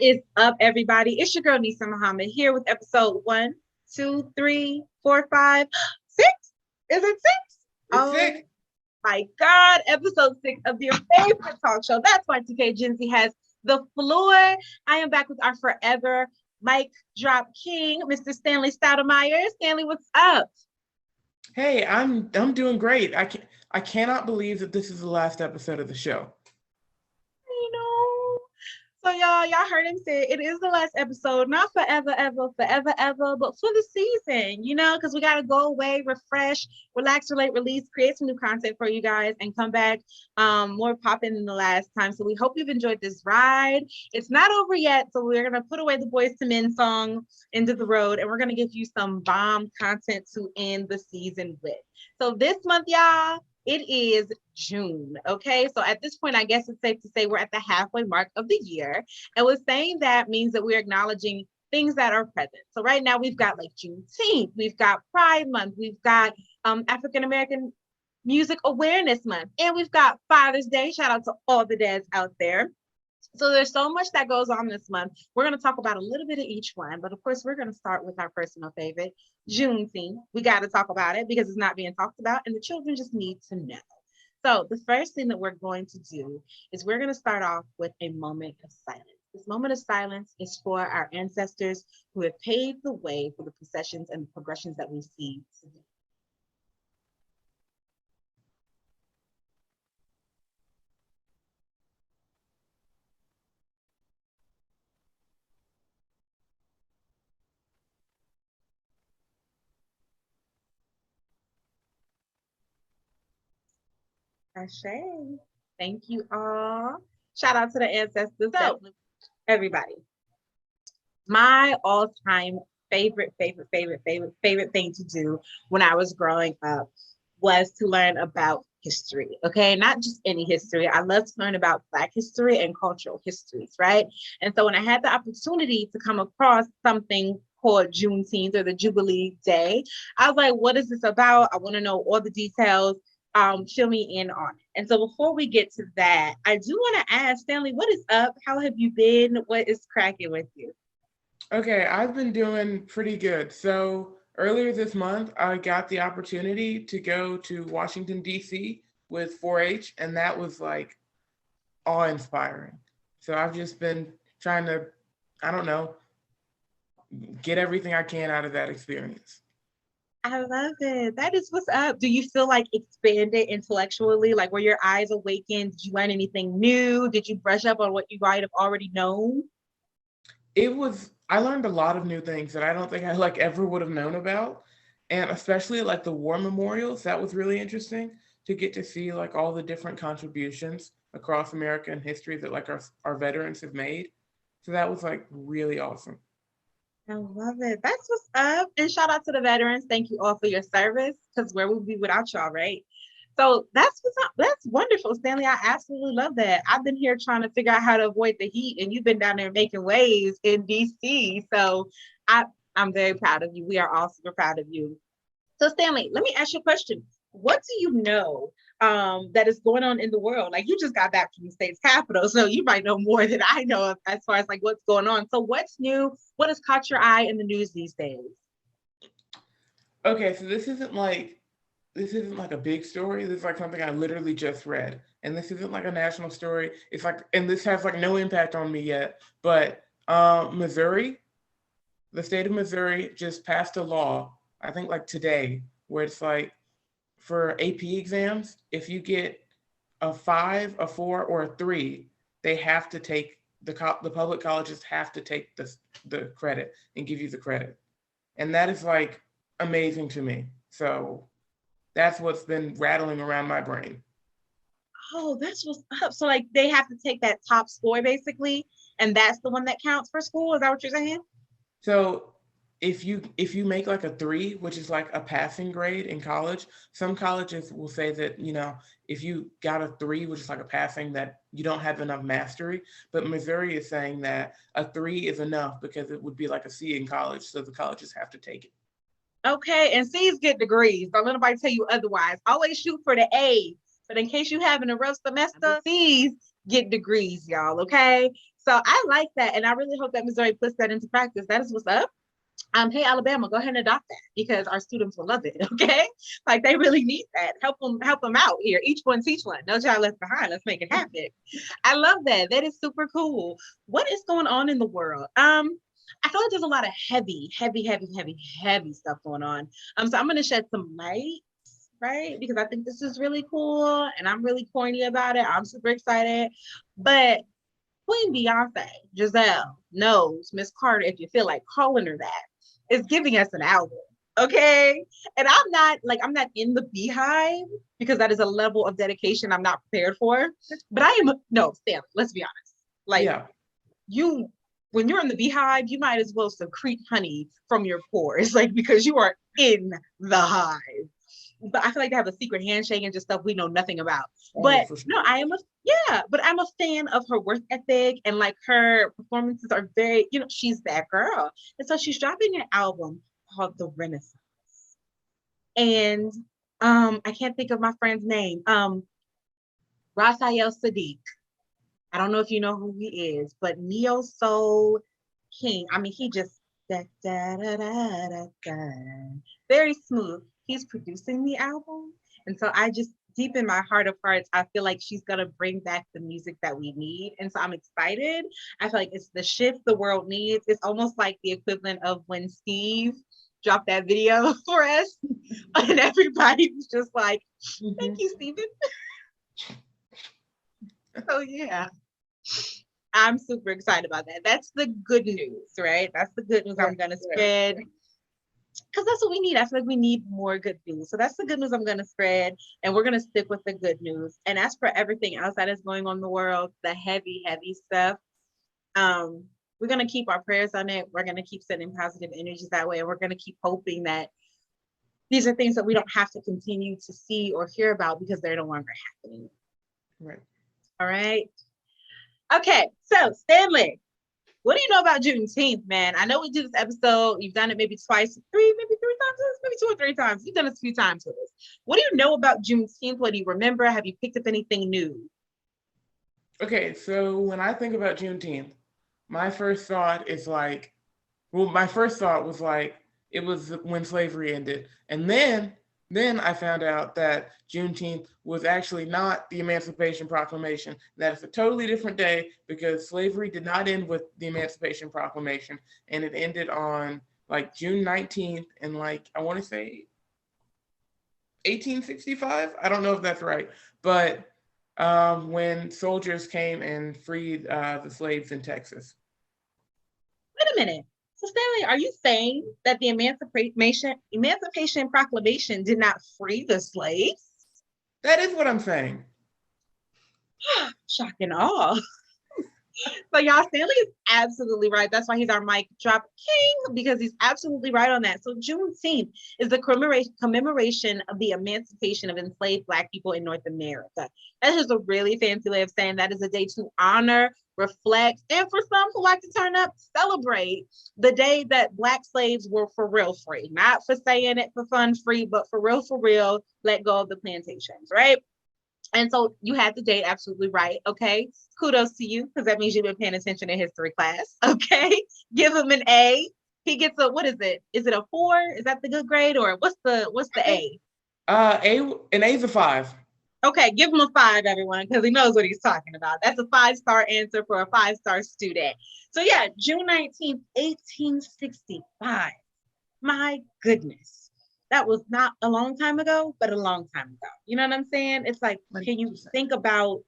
is up, everybody? It's your girl, Nisaa Muhammad, here with episode 1, 2, 3, 4, 5, 6. Is it 6? It's 6. My God, episode 6 of your favorite talk show. That's whY2K. Gen Z has the floor. I am back with our forever mic drop king, Mr. Stanley Stoutamire. Stanley, what's up? Hey, I'm doing great. I cannot believe that this is the last episode of the show. You know. So y'all heard him say it is the last episode, not forever, ever, but for the season, because we got to go away, refresh, relax, relate, release, create some new content for you guys and come back more popping than the last time. So we hope you've enjoyed this ride. It's not over yet. So we're going to put away the Boys to Men song into the road and we're going to give you some bomb content to end the season with. So this month, y'all, it is June, okay? So at this point, I guess it's safe to say we're at the halfway mark of the year. And with saying that means that we're acknowledging things that are present. So right now we've got like Juneteenth, we've got Pride Month, we've got African-American Music Awareness Month, and we've got Father's Day. Shout out to all the dads out there. So there's so much that goes on this month. We're going to talk about a little bit of each one, but of course, we're going to start with our personal favorite, Juneteenth. We got to talk about it because it's not being talked about and the children just need to know. So the first thing that we're going to do is we're going to start off with a moment of silence. This moment of silence is for our ancestors who have paved the way for the processions and the progressions that we see today. Ashe. Thank you all. Shout out to the ancestors. So, everybody, my all-time favorite thing to do when I was growing up was to learn about history. Okay, not just any history. I love to learn about Black history and cultural histories, right? And so when I had the opportunity to come across something called Juneteenth or the Jubilee Day, I was like, what is this about? I want to know all the details. Fill me in on it. And so before we get to that, I do want to ask Stanley, what is up? How have you been? What is cracking with you? Okay, I've been doing pretty good. So earlier this month, I got the opportunity to go to Washington, D.C. with 4-H, and that was like awe-inspiring. So I've just been trying to, I don't know, get everything I can out of that experience. I love it. That is what's up. Do you feel like expanded intellectually? Like were your eyes awakened? Did you learn anything new? Did you brush up on what you might have already known? I learned a lot of new things that I don't think I like ever would have known about. And especially like the war memorials, that was really interesting to get to see like all the different contributions across American history that like our veterans have made. So that was like really awesome. I love it. That's what's up. And shout out to the veterans. Thank you all for your service because where would we be without y'all, right? So that's what's up. That's wonderful, Stanley. I absolutely love that. I've been here trying to figure out how to avoid the heat, and you've been down there making waves in DC. So I'm very proud of you. We are all super proud of you. So Stanley, let me ask you a question. What do you know that is going on in the world? Like you just got back from the state's capital, so you might know more than I know as far as like what's going on. So what's new? What has caught your eye in the news these days? Okay, so this isn't like a big story. This is like something I literally just read. And this isn't like a national story. It's like, and this has like no impact on me yet. But Missouri, the state of Missouri just passed a law, I think like today, where it's like for AP exams, if you get a 5, a 4, or a 3, they have to take, the public colleges have to take the credit and give you the credit. And that is like amazing to me. So that's what's been rattling around my brain. Oh, that's what's up. So like they have to take that top score basically, and that's the one that counts for school. Is that what you're saying? So if you make like a 3, which is like a passing grade in college, some colleges will say that, if you got a 3, which is like a passing, that you don't have enough mastery. But Missouri is saying that a 3 is enough because it would be like a C in college. So the colleges have to take it. Okay, and C's get degrees. Don't let nobody tell you otherwise. Always shoot for the A. But in case you having a rough semester, C's get degrees, y'all. Okay. So I like that. And I really hope that Missouri puts that into practice. That is what's up. Hey, Alabama, go ahead and adopt that because our students will love it. Okay. Like they really need that. Help them out here. Each one teach one. No child left behind. Let's make it happen. I love that. That is super cool. What is going on in the world? I feel like there's a lot of heavy stuff going on. So I'm gonna shed some light, right? Because I think this is really cool and I'm really corny about it. I'm super excited. But Queen Beyonce, Giselle, knows Miss Carter, if you feel like calling her that, is giving us an album. Okay. And I'm not in the beehive because that is a level of dedication I'm not prepared for. But I am, no, Stanley, let's be honest. Like, Yeah. you, when you're in the beehive, you might as well secrete honey from your pores, like, because you are in the hive. But I feel like they have a secret handshake and just stuff we know nothing about. But For sure. no, but I'm a fan of her work ethic and like her performances are very, she's that girl. And so she's dropping an album called The Renaissance. And I can't think of my friend's name. Rafael Sadiq. I don't know if you know who he is, but Neo Soul King. I mean, he just da, da, da, da, da, da. Very smooth. He's producing the album. And so I just, deep in my heart of hearts, I feel like she's going to bring back the music that we need. And so I'm excited. I feel like it's the shift the world needs. It's almost like the equivalent of when Steve dropped that video for us. And everybody was just like, thank you, Steven. So yeah. I'm super excited about that. That's the good news, right? That's the good news I'm going to spread. Because that's what we need. I feel like we need more good news. So that's the good news I'm going to spread. And we're going to stick with the good news. And as for everything else that is going on in the world, the heavy stuff, we're going to keep our prayers on it. We're going to keep sending positive energies that way. And we're going to keep hoping that these are things that we don't have to continue to see or hear about because they're no longer happening. Right. All right. Okay. So, Stanley, what do you know about Juneteenth, man? I know we do this episode. You've done it maybe twice, maybe three times, maybe 2 or 3 times. You've done it a few times with us. What do you know about Juneteenth? What do you remember? Have you picked up anything new? Okay, so when I think about Juneteenth, my first thought is like, my first thought was like, it was when slavery ended. And then I found out that Juneteenth was actually not the Emancipation Proclamation. That it's a totally different day because slavery did not end with the Emancipation Proclamation. And it ended on like June 19th in like, I want to say 1865. I don't know if that's right. But when soldiers came and freed the slaves in Texas. Wait a minute. So, Stanley, are you saying that the Emancipation Proclamation did not free the slaves? That is what I'm saying. Shock and awe. So y'all, Stanley is absolutely right. That's why he's our mic drop king, because he's absolutely right on that. So Juneteenth is the commemoration of the emancipation of enslaved Black people in North America. That is a really fancy way of saying that is a day to honor, reflect, and for some who like to turn up, celebrate the day that Black slaves were for real free. Not for saying it for fun free, but for real, let go of the plantations, right? And so you had the date absolutely right. Okay. Kudos to you, because that means you've been paying attention in history class. Okay. Give him an A. He gets a, what is it? Is it a 4? Is that the good grade, or what's the A? An A's a 5. Okay, give him a 5, everyone, because he knows what he's talking about. That's a 5-star answer for a 5-star student. So yeah, June 19th, 1865. My goodness. That was not a long time ago, but a long time ago. You know what I'm saying? It's like, can you think about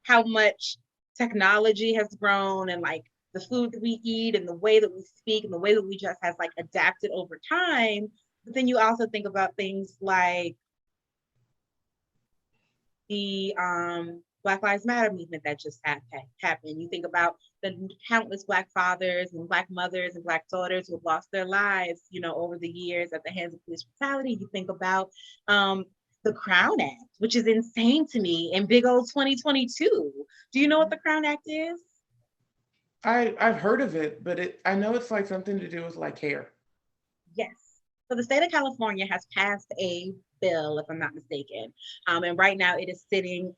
how much technology has grown and like the food that we eat and the way that we speak and the way that we dress has like adapted over time. But then you also think about things like the Black Lives Matter movement that just happened. You think about the countless Black fathers and Black mothers and Black daughters who have lost their lives, you know, over the years at the hands of police brutality. You think about the Crown Act, which is insane to me in big old 2022. Do you know what the Crown Act is? I've heard of it, but I know it's like something to do with like hair. Yes. So the state of California has passed a bill, if I'm not mistaken. And right now it is sitting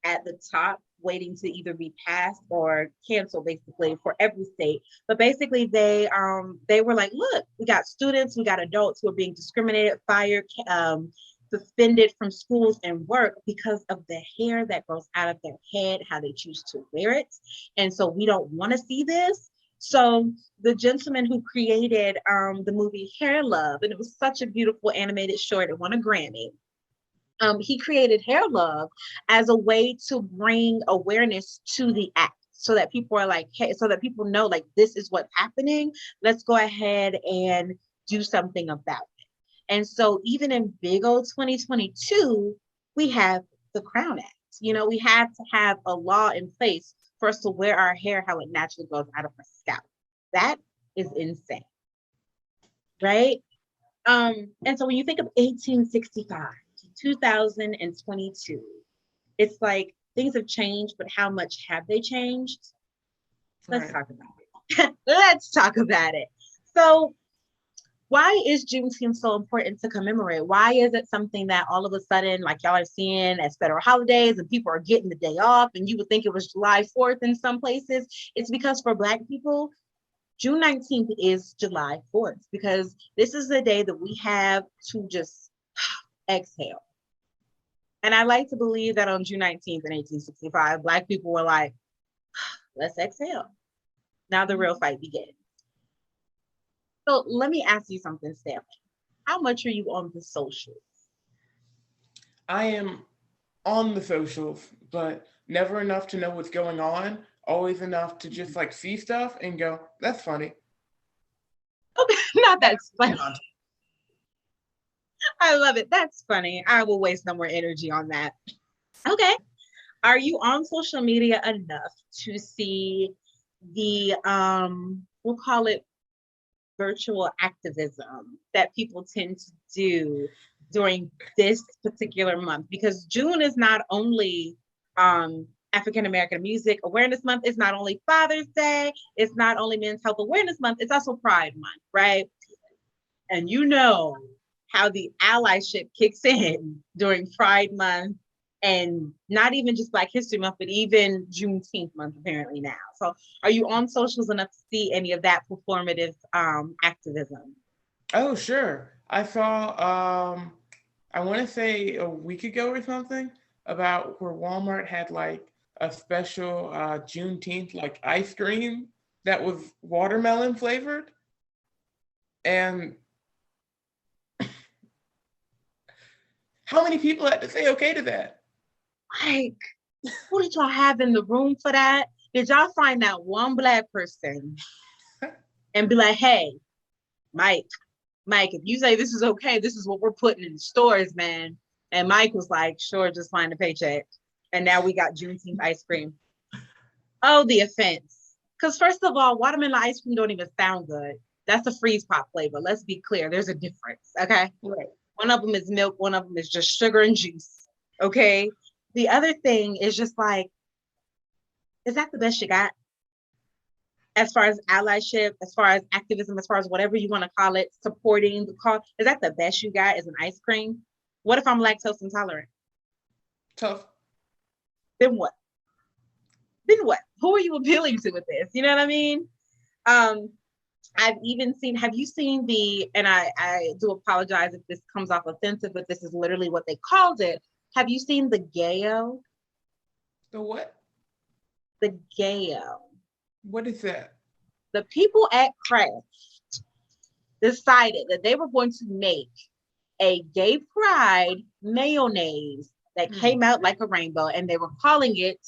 at the top waiting to either be passed or canceled, basically, for every state. But basically they were like, look, we got students, we got adults who are being discriminated, fired, suspended from schools and work because of the hair that grows out of their head, how they choose to wear it. And so we don't want to see this. So the gentleman who created the movie Hair Love, and it was such a beautiful animated short, it won a Grammy. He created Hair Love as a way to bring awareness to the act so that people are like, hey, so that people know like this is what's happening. Let's go ahead and do something about it. And so even in big old 2022, we have the Crown Act. You know, we have to have a law in place for us to wear our hair how it naturally grows out of our scalp. That is insane, right? And so when you think of 1865 to 2022, it's like things have changed, but how much have they changed? Let's talk about it. Let's talk about it. So why is Juneteenth so important to commemorate? Why is it something that all of a sudden, like y'all are seeing as federal holidays and people are getting the day off and you would think it was July 4th in some places? It's because for Black people, June 19th is July 4th because this is the day that we have to just exhale. And I like to believe that on June 19th in 1865, Black people were like, let's exhale. Now the real fight begins. So let me ask you something, Stanley. How much are you on the socials? I am on the socials, but never enough to know what's going on. Always enough to just like see stuff and go, that's funny. Okay, not that's funny. I love it. That's funny. I will waste no more energy on that. Okay. Are you on social media enough to see the we'll call it virtual activism that people tend to do during this particular month? Because June is not only African American Music Awareness Month, it's not only Father's Day, it's not only Men's Health Awareness Month, it's also Pride Month, right? And you know how the allyship kicks in during Pride Month, and not even just Black History Month, but even Juneteenth month apparently now. So are you on socials enough to see any of that performative activism? Oh, sure. I saw, I want to say a week ago or something, about where Walmart had like a special Juneteenth like ice cream that was watermelon flavored. And how many people had to say okay to that? Like, who did y'all have in the room for that? Did y'all find that one Black person and be like, hey, Mike, if you say this is okay, this is what we're putting in the stores, man. And Mike was like, sure, just find a paycheck. And now we got Juneteenth ice cream. Oh, the offense. Because first of all, watermelon ice cream don't even sound good. That's a freeze pop flavor. Let's be clear. There's a difference, okay? Right. One of them is milk. One of them is just sugar and juice, okay? The other thing is just like, is that the best you got? As far as allyship, as far as activism, as far as whatever you want to call it, supporting the cause, is that the best you got is an ice cream? What if I'm lactose intolerant? Tough. Then what? Then what? Who are you appealing to with this? You know what I mean? I've even seen, have you seen and I do apologize if this comes off offensive, but this is literally what they called it. Have you seen the Gayo? The what? The Gayo. What is that? The people at Kraft decided that they were going to make a gay pride mayonnaise that came out like a rainbow, and they were calling it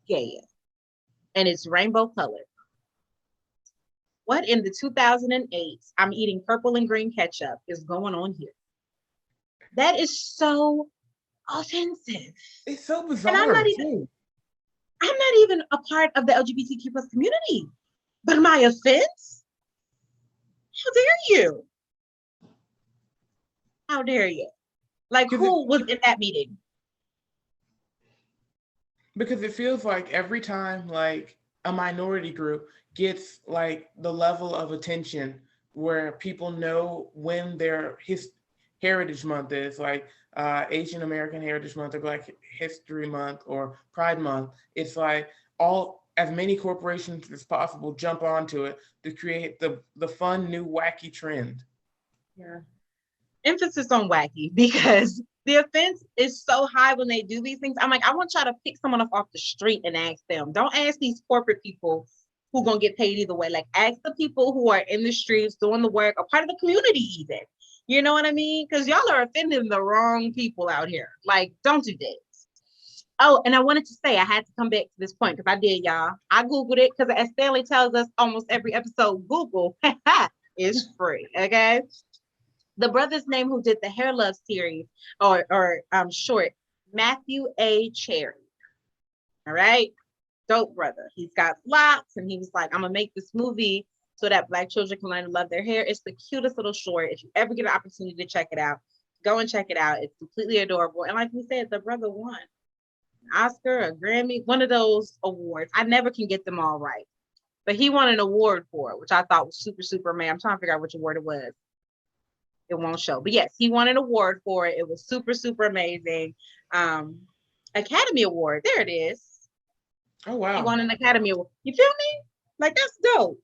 Gayo. And it's rainbow colored. What in the 2008, I'm eating purple and green ketchup is going on here? That is so offensive. It's so bizarre. And I'm not even a part of the LGBTQ plus community, but my offense? How dare you? How dare you? Like, who was in that meeting? Because it feels like every time like a minority group gets like the level of attention where people know when Heritage Month is, like Asian American Heritage Month or Black History Month or Pride Month. It's like as many corporations as possible jump onto it to create the fun new wacky trend. Yeah. Emphasis on wacky, because the offense is so high when they do these things. I'm like, I want y'all to pick someone up off the street and ask them. Don't ask these corporate people who gonna get paid either way. Like, ask the people who are in the streets doing the work, a part of the community even. You know what I mean? Because y'all are offending the wrong people out here. Like, don't do this. Oh, and I wanted to say, I had to come back to this point because I did, y'all. I Googled it because, as Stanley tells us almost every episode, Google is free, okay? The brother's name who did the Hair Love series, or short, Matthew A. Cherry. All right? Dope brother. He's got locks, and he was like, I'm going to make this movie so that Black children can learn to love their hair. It's the cutest little short. If you ever get an opportunity to check it out, go and check it out. It's completely adorable. And like we said, the brother won an Oscar, a Grammy, one of those awards. I never can get them all right. But he won an award for it, which I thought was super, super amazing. I'm trying to figure out which award it was. It won't show. But yes, he won an award for it. It was super, super amazing. Academy Award. There it is. Oh, wow. He won an Academy Award. You feel me? Like, that's dope.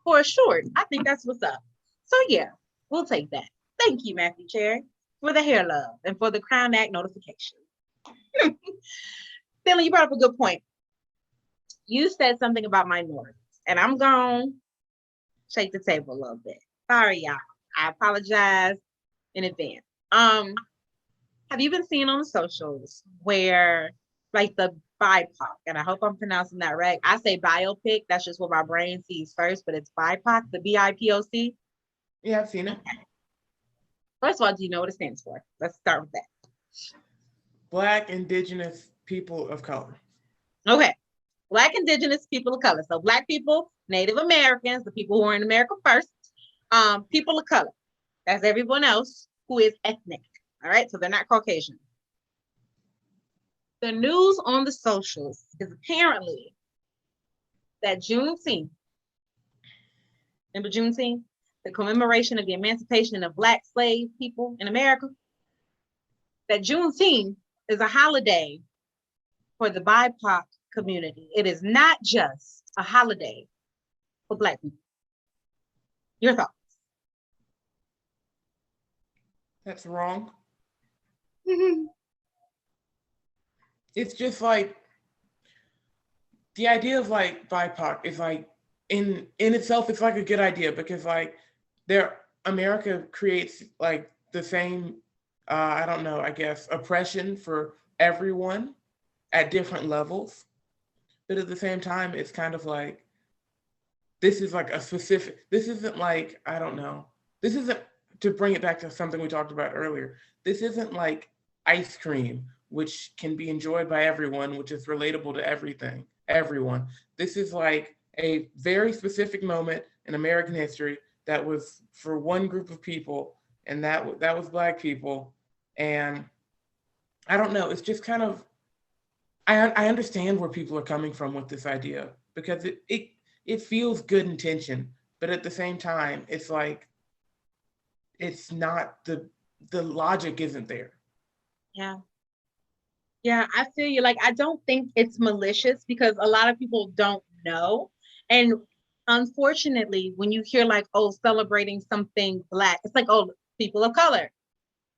For a short. I think that's what's up. So yeah, we'll take that. Thank you, Matthew Cherry, for the hair love and for the Crown Act notification. Stanley, you brought up a good point. You said something about minorities, and I'm going to shake the table a little bit. Sorry, y'all. I apologize in advance. Have you been seeing on the socials where, like, the BIPOC, and I hope I'm pronouncing that right. I say biopic, that's just what my brain sees first, but it's BIPOC, the BIPOC. Yeah, I've seen it. First of all, do you know what it stands for? Let's start with that. Black Indigenous People of Color. Okay. Black Indigenous People of Color. So Black people, Native Americans, the people who are in America first, people of color. That's everyone else who is ethnic. All right. So they're not Caucasian. The news on the socials is apparently that Juneteenth, remember Juneteenth, the commemoration of the emancipation of Black slave people in America, that Juneteenth is a holiday for the BIPOC community. It is not just a holiday for Black people. Your thoughts? That's wrong. It's just like the idea of like BIPOC is like in itself, it's like a good idea because like America creates like the same, I don't know, I guess, oppression for everyone at different levels. But at the same time, it's kind of like, this is like a specific, this isn't like, I don't know, this isn't, to bring it back to something we talked about earlier, this isn't like ice cream, which can be enjoyed by everyone, which is relatable to everyone. This is like a very specific moment in American history that was for one group of people, and that was Black people. And I don't know, it's just kind of, I understand where people are coming from with this idea because it feels good intention, but at the same time, it's like, it's not, the logic isn't there. Yeah. Yeah, I feel you. Like, I don't think it's malicious because a lot of people don't know. And unfortunately, when you hear like, oh, celebrating something Black, it's like, oh, people of color.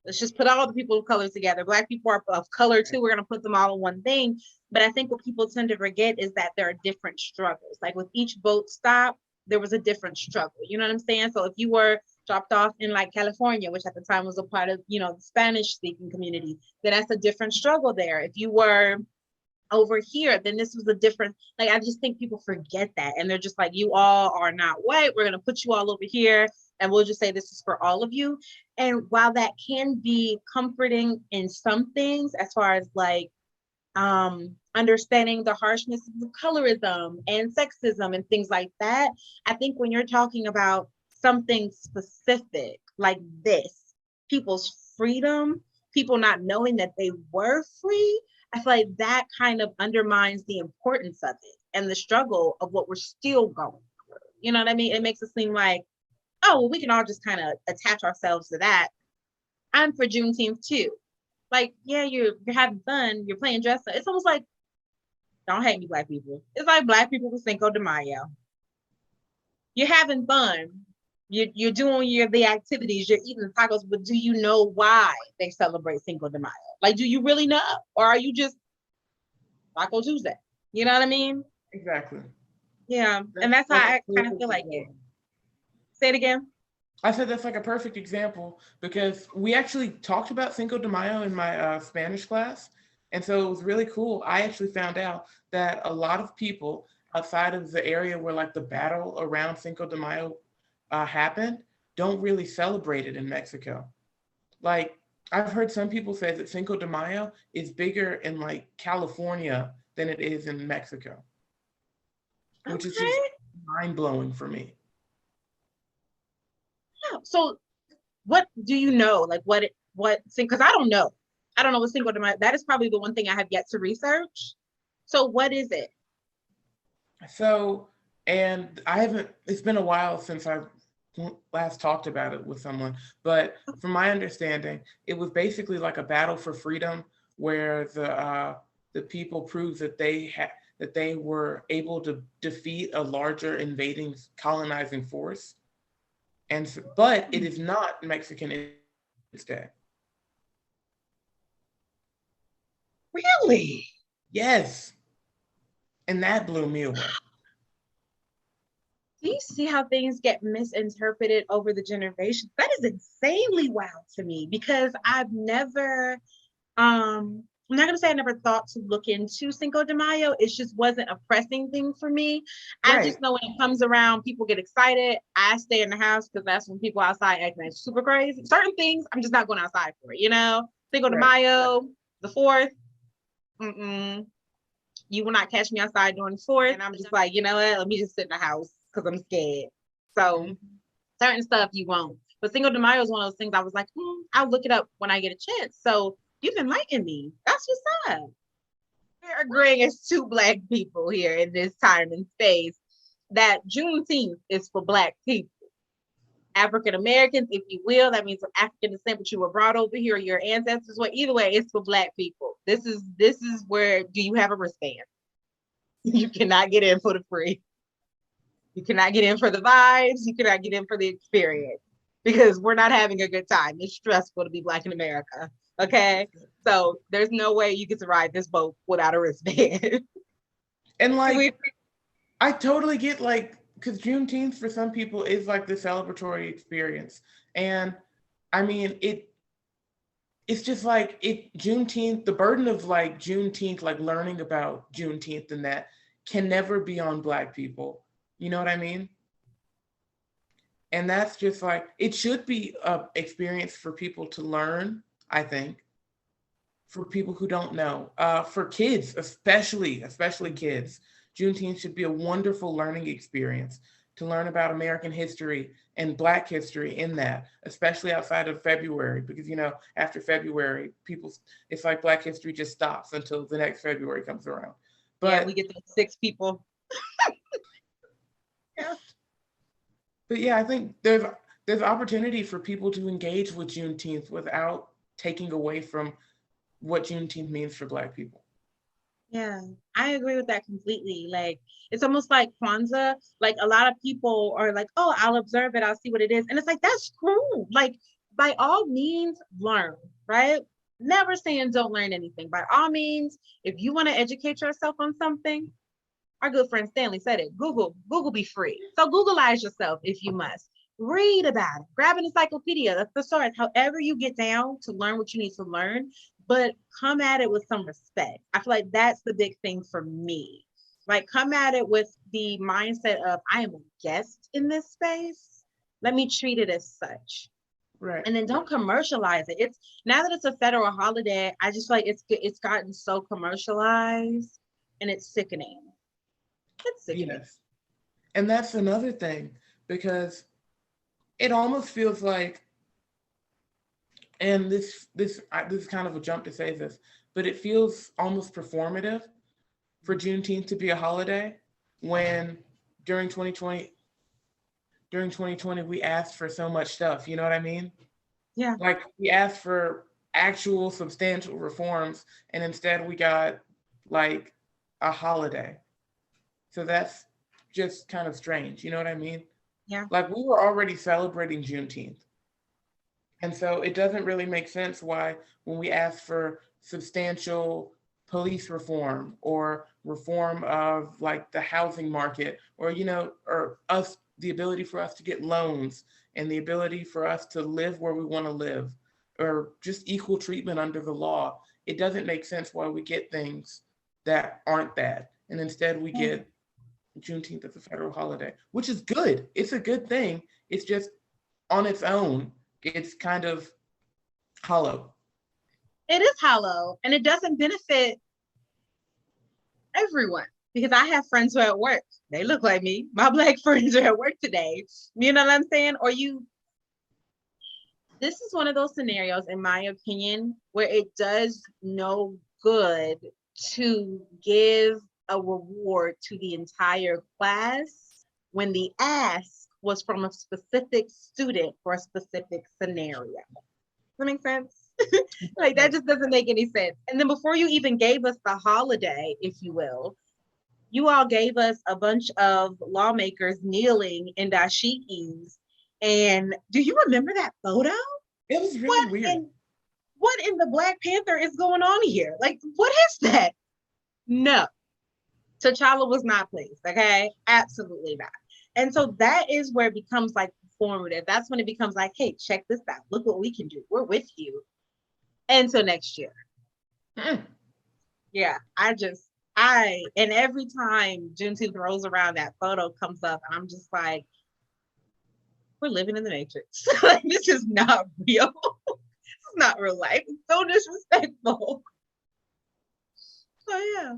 Let's just put all the people of color together. Black people are of color too. We're going to put them all in one thing. But I think what people tend to forget is that there are different struggles. Like with each boat stop, there was a different struggle. You know what I'm saying? So if you were dropped off in like California, which at the time was a part of, you know, the Spanish speaking community, then that's a different struggle there. If you were over here, then this was a different, like, I just think people forget that. And they're just like, you all are not white. We're going to put you all over here. And we'll just say this is for all of you. And while that can be comforting in some things, as far as like understanding the harshness of colorism and sexism and things like that, I think when you're talking about something specific like this, people's freedom, people not knowing that they were free, I feel like that kind of undermines the importance of it and the struggle of what we're still going through. You know what I mean? It makes it seem like, oh, well, we can all just kind of attach ourselves to that I'm for Juneteenth too. Like, yeah, you're having fun, you're playing dress up. It's almost like, don't hate me, Black people. It's like Black people with Cinco de Mayo. You're having fun. You're doing the activities, you're eating the tacos, but do you know why they celebrate Cinco de Mayo? Like, do you really know? Or are you just Taco Tuesday? You know what I mean? Exactly. Yeah. And that's how I kind of feel like it. Say it again. I said that's like a perfect example because we actually talked about Cinco de Mayo in my Spanish class. And so it was really cool. I actually found out that a lot of people outside of the area where like the battle around Cinco de Mayo happened don't really celebrate it in Mexico. Like I've heard some people say that Cinco de Mayo is bigger in like California than it is in Mexico, which is just mind blowing for me. Yeah. So what do you know? Like what because I don't know. I don't know what Cinco de Mayo. That is probably the one thing I have yet to research. So what is it? So, and I haven't, it's been a while since I've last talked about it with someone, but from my understanding, it was basically like a battle for freedom where the people proved that they were able to defeat a larger invading colonizing force. And but it is not Mexican Day. Really? Yes. And that blew me away. Do you see how things get misinterpreted over the generations? That is insanely wild to me because I've never, I'm not gonna say I never thought to look into Cinco de Mayo. It just wasn't a pressing thing for me. I just know when it comes around, people get excited. I stay in the house because that's when people outside acting super crazy. Certain things, I'm just not going outside for it, you know? Cinco de Mayo, the 4th, you will not catch me outside during the 4th. And I'm just like, you know what? Let me just sit in the house because I'm scared. So certain stuff you won't. But Cinco de Mayo is one of those things I was like, I'll look it up when I get a chance. So you've enlightened me. That's what's up. We're agreeing as two Black people here in this time and space that Juneteenth is for Black people. African Americans, if you will, that means from African descent, but you were brought over here, your ancestors were. Either way, it's for Black people. This is where do you have a wristband? You cannot get in for the free. You cannot get in for the vibes. You cannot get in for the experience because we're not having a good time. It's stressful to be Black in America. Okay, so there's no way you get to ride this boat without a wristband. And like, I totally get like, because Juneteenth for some people is like the celebratory experience. And I mean, it's just like Juneteenth, the burden of like Juneteenth, like learning about Juneteenth and that can never be on Black people. You know what I mean? And that's just like, it should be an experience for people to learn, I think, for people who don't know. For kids, especially kids, Juneteenth should be a wonderful learning experience to learn about American history and Black history in that, especially outside of February, because, you know, after February, it's like Black history just stops until the next February comes around. But yeah, we get those 6 people. Yeah. But yeah, I think there's opportunity for people to engage with Juneteenth without taking away from what Juneteenth means for Black people. Yeah, I agree with that completely. Like, it's almost like Kwanzaa. Like, a lot of people are like, oh, I'll observe it, I'll see what it is. And it's like, that's cool. Like, by all means, learn, right? Never saying don't learn anything. By all means, if you want to educate yourself on something, our good friend Stanley said it, Google be free. So Googleize yourself if you must. Read about it. Grab an encyclopedia. That's the source. However you get down to learn what you need to learn, but come at it with some respect. I feel like that's the big thing for me. Like, come at it with the mindset of, I am a guest in this space. Let me treat it as such. Right. And then don't commercialize it. It's now that it's a federal holiday, I just feel like it's gotten so commercialized and it's sickening. It's sickening. Yes. And that's another thing, because it almost feels like, and this is kind of a jump to say this, but it feels almost performative for Juneteenth to be a holiday when during 2020 we asked for so much stuff. You know what I mean? Yeah. Like we asked for actual substantial reforms, and instead we got like a holiday. So that's just kind of strange. You know what I mean? Yeah. Like we were already celebrating Juneteenth. And so it doesn't really make sense why, when we ask for substantial police reform or reform of like the housing market, or, you know, or us, the ability for us to get loans and the ability for us to live where we want to live, or just equal treatment under the law, it doesn't make sense why we get things that aren't that. And instead we get Juneteenth as a federal holiday, which is good. It's a good thing. It's just on its own, it's kind of hollow. It is hollow, and it doesn't benefit everyone, because I have friends who are at work. They look like me. My Black friends are at work today. You know what I'm saying? This is one of those scenarios, in my opinion, where it does no good to give a reward to the entire class when the ask was from a specific student for a specific scenario. Does that make sense? Like, that just doesn't make any sense. And then before you even gave us the holiday, if you will, you all gave us a bunch of lawmakers kneeling in dashikis. And do you remember that photo? It was really weird. What in the Black Panther is going on here? Like, what is that? No. T'Challa was not pleased, okay? Absolutely not. And so that is where it becomes like performative. That's when it becomes like, hey, check this out. Look what we can do. We're with you. Until next year. Yeah, and every time Juneteenth rolls around, that photo comes up, and I'm just like, we're living in the Matrix. Like, this is not real. This is not real life. It's so disrespectful. So yeah.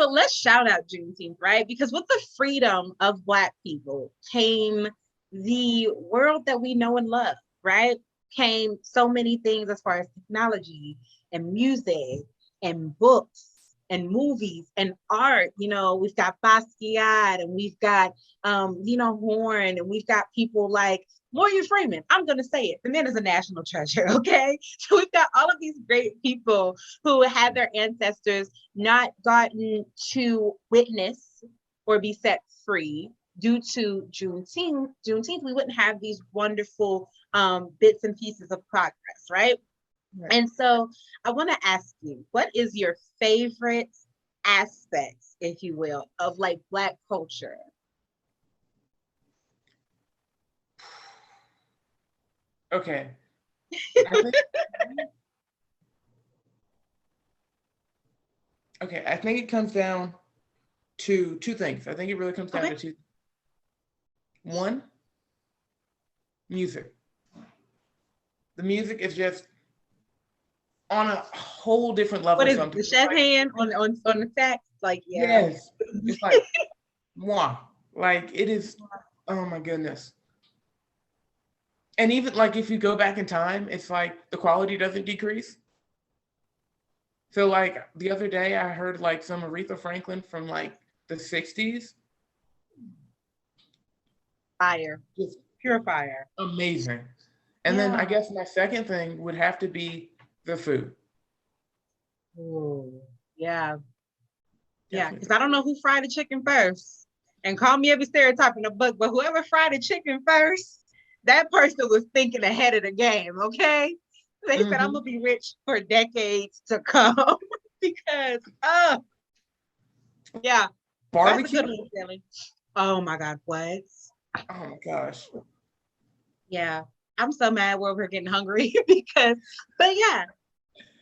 So let's shout out Juneteenth, right? Because with the freedom of Black people came the world that we know and love, right? Came so many things as far as technology and music and books and movies and art. You know, we've got Basquiat, and we've got Horn, and we've got people like Morgan Freeman. I'm going to say it. The man is a national treasure, okay? So we've got all of these great people who had their ancestors not gotten to witness or be set free due to Juneteenth. We wouldn't have these wonderful bits and pieces of progress, right? Right. And so I want to ask you, what is your favorite aspects, if you will, of like Black culture? Okay. I think it comes down to two things. I think it really comes down to two. One, music. The music is just on a whole different level. What is it, the chef hand on the sax? Like, yeah. Yes. It's like, mwah. Like, it is, oh my goodness. And even like if you go back in time, it's like the quality doesn't decrease. So like the other day I heard like some Aretha Franklin from like the 60s. Fire. Just pure fire. Amazing. And then I guess my second thing would have to be the food. Ooh, yeah. Yeah, because I don't know who fried the chicken first. And call me every stereotype in the book, but whoever fried the chicken first, that person was thinking ahead of the game, okay? They said, I'm going to be rich for decades to come. Because, yeah. Barbecue? That's a good one, oh my God, what? Oh my gosh. Yeah, I'm so mad where we're getting hungry but yeah,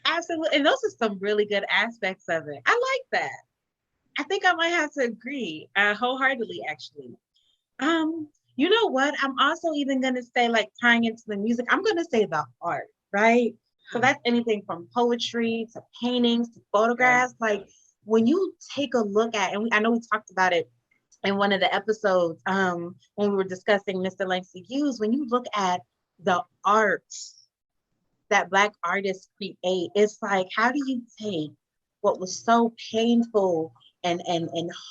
absolutely. And those are some really good aspects of it. I like that. I think I might have to agree wholeheartedly, actually. You know what? I'm also even going to say, like, tying into the music, I'm going to say the art, right? So that's anything from poetry to paintings to photographs. Like, when you take a look at, and I know we talked about it in one of the episodes when we were discussing Mr. Langston Hughes, when you look at the art that Black artists create, it's like, how do you take what was so painful and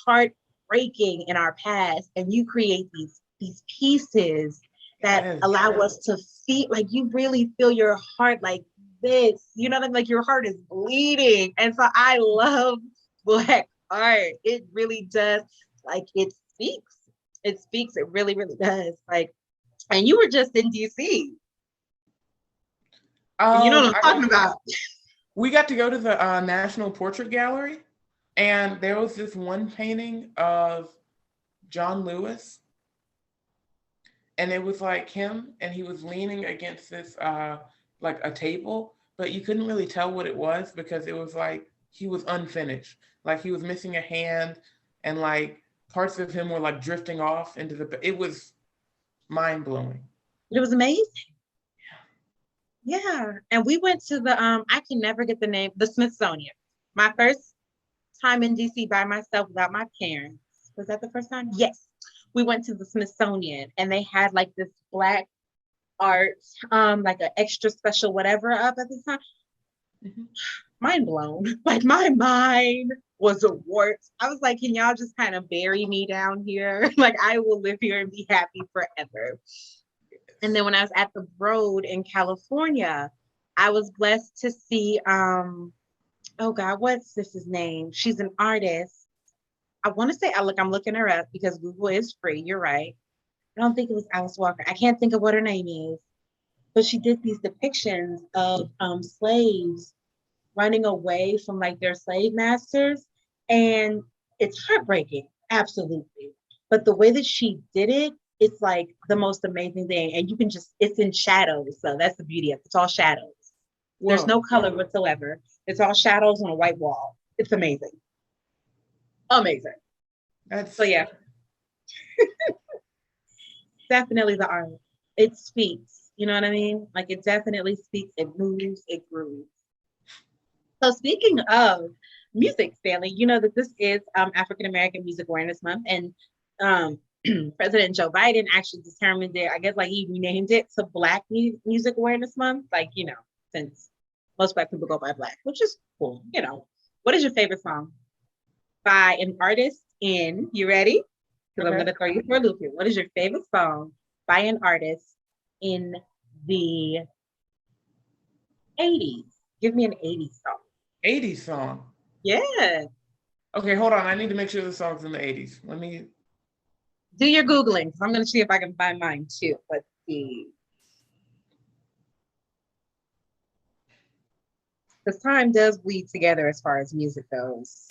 heartbreaking in our past, and you create these pieces that Yes. allow us to feel like you really feel your heart like this. You know what I mean? Like your heart is bleeding. And so I love Black art. It really does. Like it speaks. It speaks. It really, really does. Like, and you were just in DC. You know what I'm talking about. We got to go to the National Portrait Gallery, and there was this one painting of John Lewis, and it was like him, and he was leaning against this like a table, but you couldn't really tell what it was because it was like he was unfinished, like he was missing a hand, and like parts of him were like drifting off into the. It was mind blowing. It was amazing. Yeah. And we went to the I can never get the name, the Smithsonian. My first time in DC by myself without my parents. Was that the first time? Yes. We went to the Smithsonian and they had like this Black art, like an extra special whatever up at the time. Mm-hmm. Mind blown. Like my mind was a wart. I was like, can y'all just kind of bury me down here? Like I will live here and be happy forever. And then when I was at the Broad in California, I was blessed to see, oh God, what's this his name? She's an artist. I want to say, I'm looking her up because Google is free. You're right. I don't think it was Alice Walker. I can't think of what her name is, but she did these depictions of slaves running away from like their slave masters. And it's heartbreaking, absolutely. But the way that she did it, it's like the most amazing thing. And you can just, it's in shadows. So that's the beauty of it. It's all shadows. Whoa. There's no color whatsoever. It's all shadows on a white wall. It's amazing. Amazing. So yeah. Definitely the art. It speaks. You know what I mean? Like it definitely speaks. It moves. It grooves. So speaking of music, Stanley, you know that this is African American Music Awareness Month. And President Joe Biden actually determined it, I guess like he renamed it to Black Music Awareness Month, like, you know, since most Black people go by Black, which is cool, you know. What is your favorite song by an artist in, you ready? Because I'm going to throw you for a loop here. What is your favorite song by an artist in the 80s? Give me an 80s song. 80s song? Yeah. Okay, hold on. I need to make sure the song's in the 80s. Let me... Do your Googling, because I'm going to see if I can find mine too. Let's see. Because time does bleed together as far as music goes.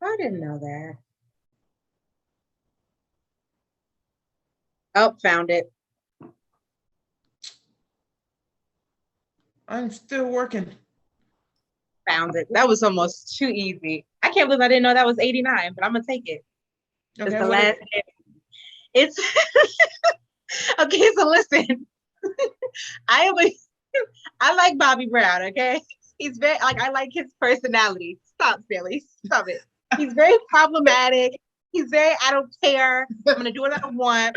I didn't know that. Oh, found it. I'm still working. Found it. That was almost too easy. I can't believe I didn't know that was 89, but I'm going to take it. Okay, it's the last. It's okay. So listen, I like Bobby Brown. Okay, he's very like I like his personality. Stop, Billy. Stop it. He's very problematic. He's very I don't care. I'm gonna do what I want.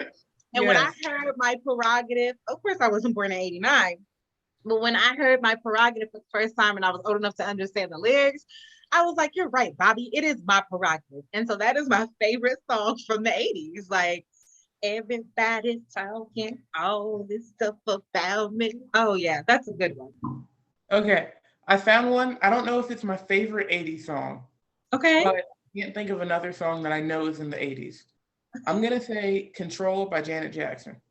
And when I heard My Prerogative, of course I wasn't born in '89, but when I heard My Prerogative for the first time and I was old enough to understand the lyrics, I was like, "You're right, Bobby. It is my prerogative." And so that is my favorite song from the '80s. Like. Everybody's talking all this stuff about me. Oh yeah, that's a good one. Okay, I found one. I don't know if it's my favorite 80s song. Okay. But I can't think of another song that I know is in the 80s. I'm gonna say Control by Janet Jackson.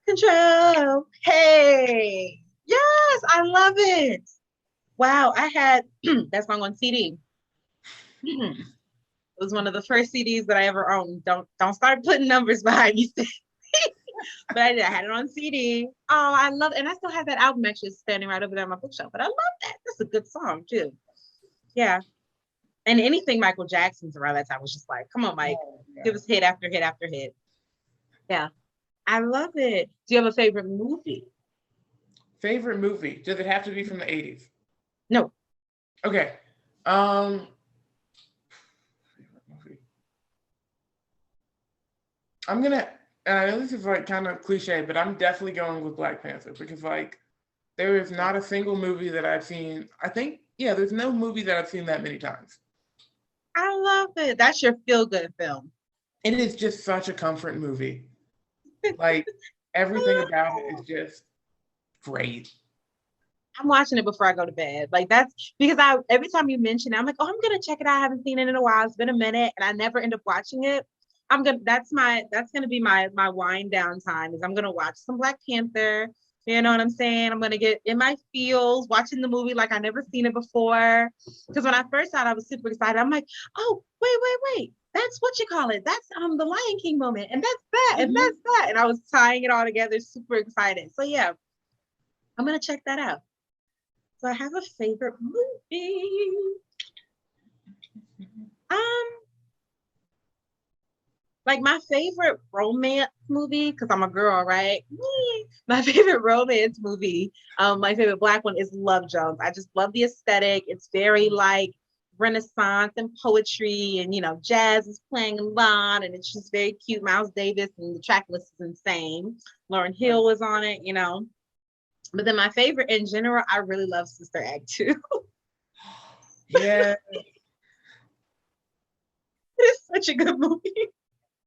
Control. Hey. Yes, I love it. Wow, I had that song on CD. It was one of the first CDs that I ever owned. Don't start putting numbers behind me. But I did. I had it on CD. Oh, I love it. And I still have that album actually standing right over there on my bookshelf. But I love that. That's a good song too. Yeah. And anything Michael Jackson's around that time was just like, come on, Mike. Give us hit after hit after hit. Yeah. I love it. Do you have a favorite movie? Favorite movie? Does it have to be from the 80s? No. Okay. I'm gonna. And I know this is like kind of cliche, but I'm definitely going with Black Panther because like there is not a single movie that I've seen. I think there's no movie that I've seen that many times. I love it. That's your feel-good film. It is just such a comfort movie. Like everything about it is just great. I'm watching it before I go to bed. Like that's because I every time you mention it, I'm like, oh, I'm gonna check it out. I haven't seen it in a while. It's been a minute, and I never end up watching it. That's gonna be my wind down time. Is I'm gonna watch some Black Panther. You know what I'm saying? I'm gonna get in my feels, watching the movie like I never seen it before. Because when I first saw it, I was super excited. I'm like, oh, wait. That's what you call it. That's the Lion King moment, and that's that, and that's that. And I was tying it all together, super excited. So yeah, I'm gonna check that out. So I have a favorite movie. Like my favorite romance movie, because I'm a girl, right? My favorite romance movie, my favorite Black one is Love Jones. I just love the aesthetic. It's very like Renaissance and poetry, and jazz is playing a lot, and it's just very cute. Miles Davis, and the track list is insane. Lauryn Hill was on it, But then my favorite in general, I really love Sister Act 2. Yeah. It's such a good movie.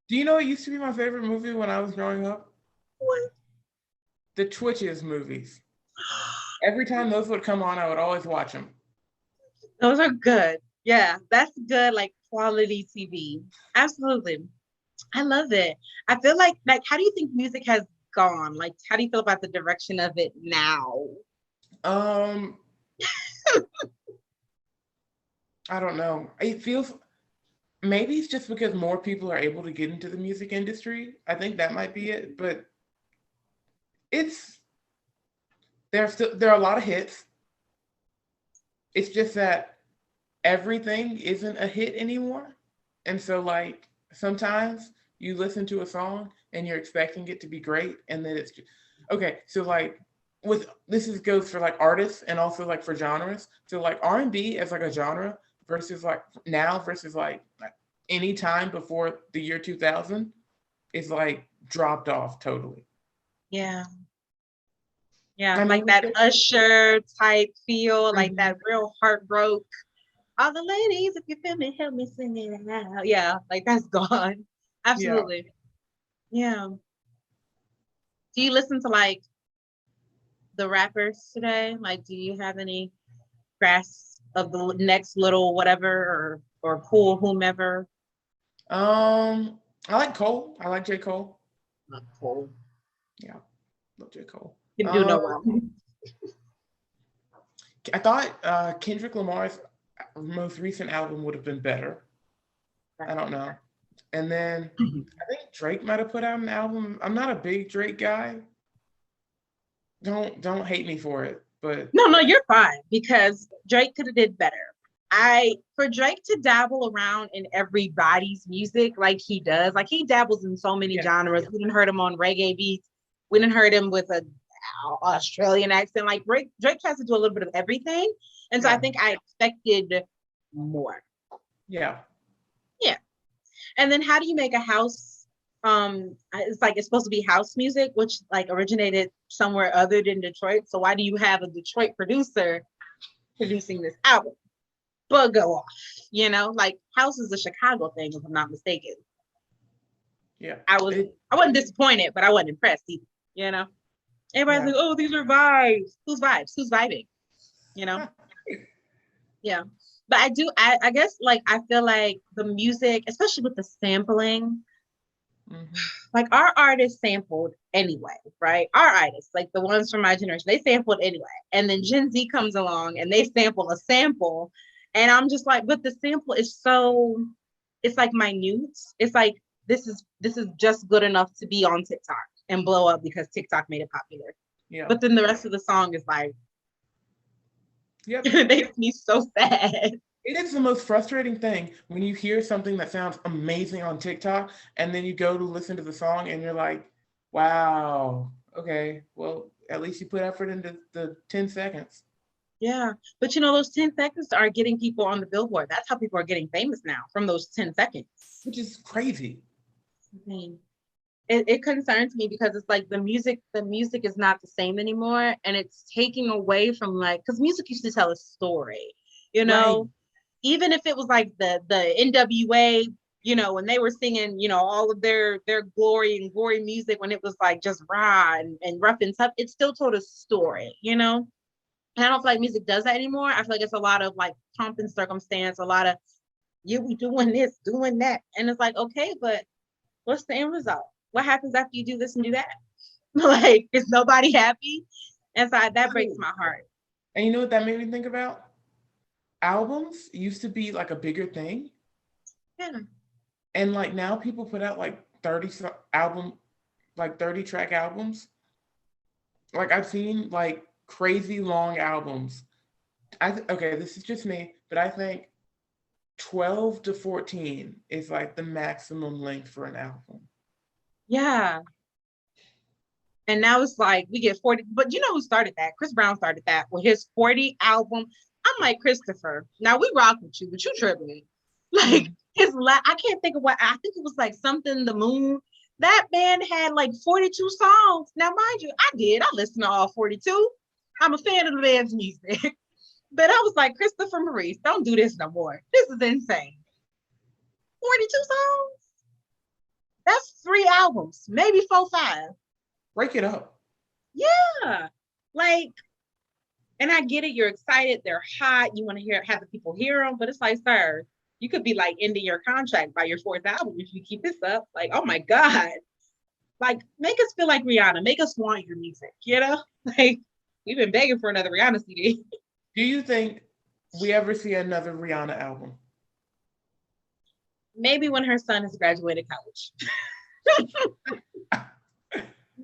Do you know what used to be my favorite movie when I was growing up? What? The Twitches movies. Every time those would come on, I would always watch them. Those are good. Yeah, that's good, like quality TV. Absolutely. I love it. I feel like how do you think music has gone? Like, how do you feel about the direction of it now? I don't know. It feels maybe it's just because more people are able to get into the music industry. I think that might be it. But there are a lot of hits. It's just that everything isn't a hit anymore. And so like sometimes you listen to a song and you're expecting it to be great, and then it's just, okay. So like goes for like artists and also like for genres. So like R&B as like a genre versus like now versus like any time before the year 2000 is like dropped off totally. Yeah. Yeah, like that Usher type feel, like that real heartbroken. All the ladies, if you feel me, help me sing it out. Yeah, like that's gone. Absolutely. Yeah. Do you listen to like the rappers today? Like, do you have any grasp of the next little whatever or cool whomever? I like Cole. I like J. Cole. Not Cole. Yeah, love J. Cole. You do know well. I thought Kendrick Lamar's most recent album would have been better. I don't know. And then I think Drake might have put out an album. I'm not a big Drake guy. Don't hate me for it, but no, you're fine because Drake could have did better. For Drake to dabble around in everybody's music like he does, like he dabbles in so many genres. We didn't heard him on reggae beats. We didn't heard him with a Australian accent. Like Drake tries to do a little bit of everything, and so I think I expected more. Yeah. And then how do you make a house? It's supposed to be house music, which like originated somewhere other than Detroit. So why do you have a Detroit producer producing this album? But go off, like house is a Chicago thing, if I'm not mistaken. Yeah. I wasn't disappointed, but I wasn't impressed either, Everybody's like, oh, these are vibes. Who's vibes? Who's vibing? Yeah. But I guess like I feel like the music, especially with the sampling, like our artists sampled anyway, right? Our artists, like the ones from my generation, they sampled anyway. And then Gen Z comes along and they sample a sample. And I'm just like, but the sample is it's like minute. It's like this is just good enough to be on TikTok and blow up because TikTok made it popular. Yeah. But then the rest of the song is like, it makes me so sad. It is the most frustrating thing when you hear something that sounds amazing on TikTok and then you go to listen to the song and you're like, wow, okay, well, at least you put effort into the 10 seconds. Yeah, but those 10 seconds are getting people on the billboard. That's how people are getting famous now, from those 10 seconds. Which is crazy. it concerns me because it's like the music is not the same anymore, and it's taking away from like, because music used to tell a story, you Right. know, even if it was like the NWA, when they were singing, all of their glory music, when it was like just raw and rough and tough, it still told a story. And I don't feel like music does that anymore. I feel like it's a lot of like pomp and circumstance, a lot of we doing this, doing that. And it's like, okay, but what's the end result? What happens after you do this and do that? Like, is nobody happy? And so that breaks my heart. And you know what that made me think about? Albums used to be like a bigger thing. Yeah. And like now people put out like 30 track albums. Like I've seen like crazy long albums. Okay, this is just me, but I think 12 to 14 is like the maximum length for an album. Yeah. And now it's like we get 40, but you know who started that? Chris Brown started that with his 40 album. I'm like, Christopher, now we rock with you, but you tripping. Like I can't think of what, I think it was like something, The Moon. That band had like 42 songs. Now, mind you, I listened to all 42. I'm a fan of the band's music. But I was like, Christopher Maurice, don't do this no more. This is insane. 42 songs? That's 3 albums, maybe 4, 5. Break it up. Yeah. Like, and I get it. You're excited. They're hot. You want to have the people hear them. But it's like, sir, you could be like ending your contract by your 4th album if you keep this up. Like, oh my God. Like, make us feel like Rihanna. Make us want your music, Like, we've been begging for another Rihanna CD. Do you think we ever see another Rihanna album? Maybe when her son has graduated college.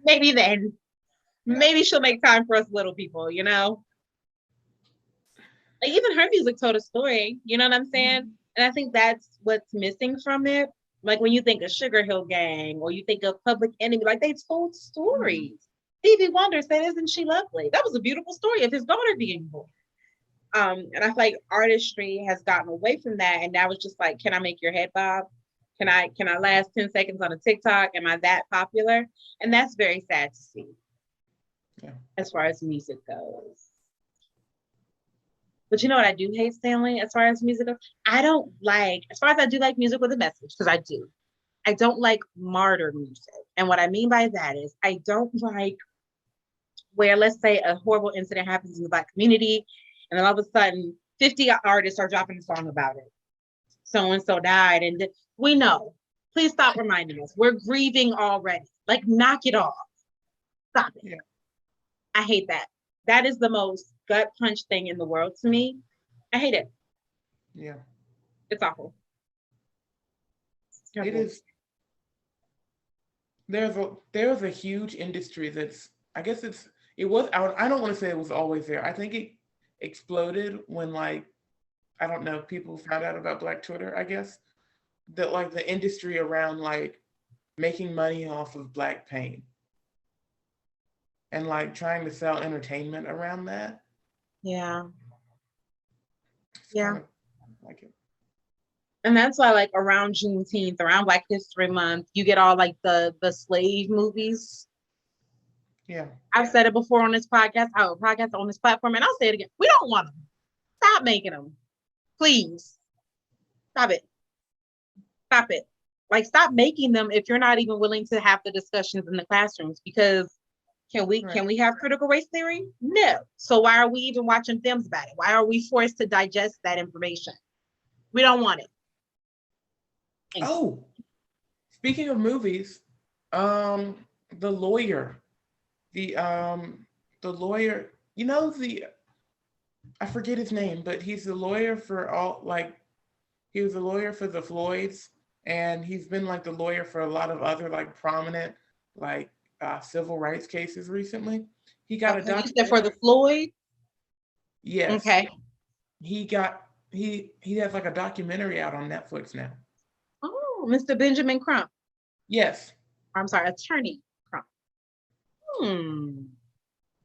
Maybe then. Maybe she'll make time for us little people, Like, even her music told a story, you know what I'm saying? And I think that's what's missing from it. Like when you think of Sugar Hill Gang or you think of Public Enemy, like they told stories. Stevie Wonder said, "Isn't she lovely?" That was a beautiful story of his daughter being born. And I feel like artistry has gotten away from that, and now it's just like, can I make your head bob? Can I last 10 seconds on a TikTok? Am I that popular? And that's very sad to see. Yeah. As far as music goes. But you know what I do hate, Stanley, as far as music goes? As far as I do like music with a message, because I do, I don't like martyr music. And what I mean by that is I don't like where, let's say, a horrible incident happens in the Black community, and then all of a sudden 50 artists are dropping a song about it. So-and-so died, and we know. Please stop reminding us. We're grieving already. Like, knock it off. Stop it. Yeah. I hate that. That is the most gut punch thing in the world to me. I hate it. Yeah. It's awful. It is. There's a huge industry that's, I guess I don't want to say it was always there. I think it exploded when, like, I don't know, people found out about Black Twitter, I guess. That like the industry around like making money off of Black pain. And like trying to sell entertainment around that. Yeah. It's Yeah. kind of like it. And that's why, like, around Juneteenth, around Black History Month, you get all like the slave movies. Yeah. I've said it before on this podcast, on this platform, and I'll say it again. We don't want them. Stop making them. Please. Stop it. Stop it. Like, stop making them if you're not even willing to have the discussions in the classrooms, because can we have critical race theory? No. So why are we even watching films about it? Why are we forced to digest that information? We don't want it. Oh, speaking of movies, the lawyer, I forget his name, but he's the lawyer for he was a lawyer for the Floyds, and he's been like the lawyer for a lot of other like prominent like civil rights cases recently. He got a documentary for the Floyd. Yes. Okay. He has like a documentary out on Netflix now. Oh, Mr. Benjamin Crump. Yes. I'm sorry, Attorney Crump.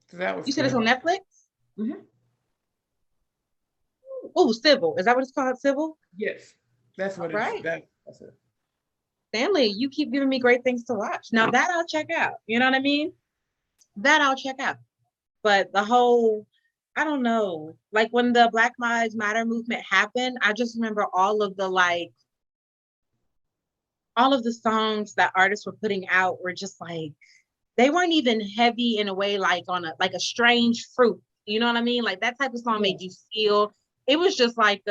So that was. You said it's on Netflix? Mm-hmm. Oh, Civil. Is that what it's called? Civil? Yes. That's what right. That's it. Stanley, you keep giving me great things to watch. Now that I'll check out. You know what I mean? That I'll check out. But the whole, I don't know, like when the Black Lives Matter movement happened, I just remember all of the songs that artists were putting out were just like, they weren't even heavy in a way like on a strange fruit. You know what I mean? Like that type of song made you feel. It was just like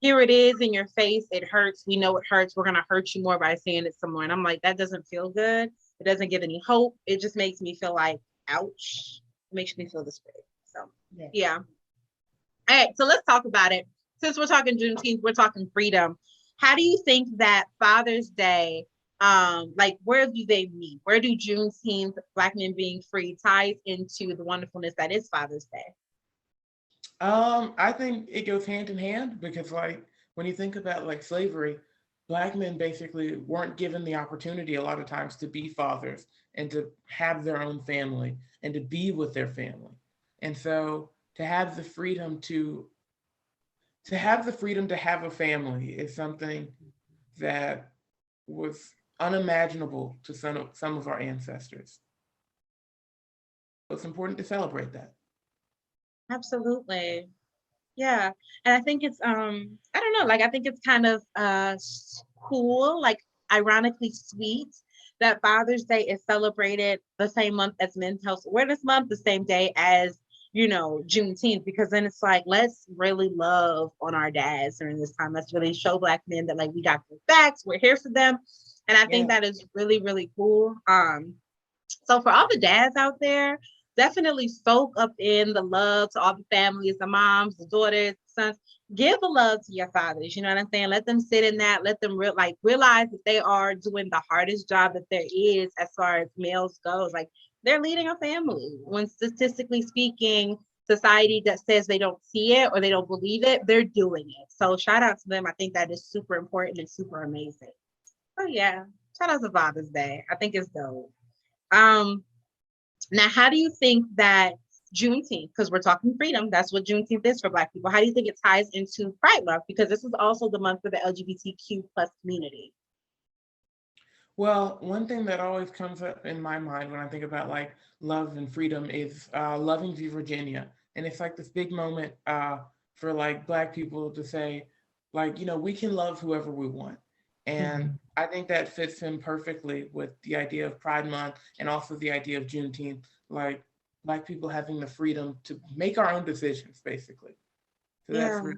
here it is in your face. It hurts. We know it hurts. We're gonna hurt you more by saying it some more. And I'm like, that doesn't feel good. It doesn't give any hope. It just makes me feel like, ouch. It makes me feel this way. So yeah. All right, so let's talk about it. Since we're talking Juneteenth, we're talking freedom. How do you think that Father's Day, like where do they meet? Where do Juneteenth, Black men being free, ties into the wonderfulness that is Father's Day? I think it goes hand in hand because like when you think about like slavery, Black men basically weren't given the opportunity a lot of times to be fathers and to have their own family and to be with their family. And so to have the freedom to have the freedom to have a family is something that was unimaginable to some of our ancestors. So it's important to celebrate that. Absolutely. Yeah. And I think it's I don't know, like I think it's kind of cool, like ironically sweet that Father's Day is celebrated the same month as Men's Health Awareness Month, the same day as, you know, Juneteenth, because then it's like, let's really love on our dads during this time. Let's really show Black men that like we got their backs, we're here for them. And I think that is really, really cool. So for all the dads out there, definitely soak up in the love to all the families, the moms, the daughters, the sons. Give the love to your fathers. You know what I'm saying? Let them sit in that. Let them realize that they are doing the hardest job that there is as far as males goes. Like they're leading a family. When statistically speaking, society that says they don't see it or they don't believe it, they're doing it. So shout out to them. I think that is super important and super amazing. Oh yeah, shout out to Father's Day. I think it's dope. Now, how do you think that Juneteenth, because we're talking freedom, that's what Juneteenth is for Black people. How do you think it ties into Pride Month? Because this is also the month for the LGBTQ plus community. Well, one thing that always comes up in my mind when I think about like love and freedom is Loving v. Virginia. And it's like this big moment for like Black people to say, like, you know, we can love whoever we want. And I think that fits in perfectly with the idea of Pride Month and also the idea of Juneteenth, like Black people having the freedom to make our own decisions, basically. So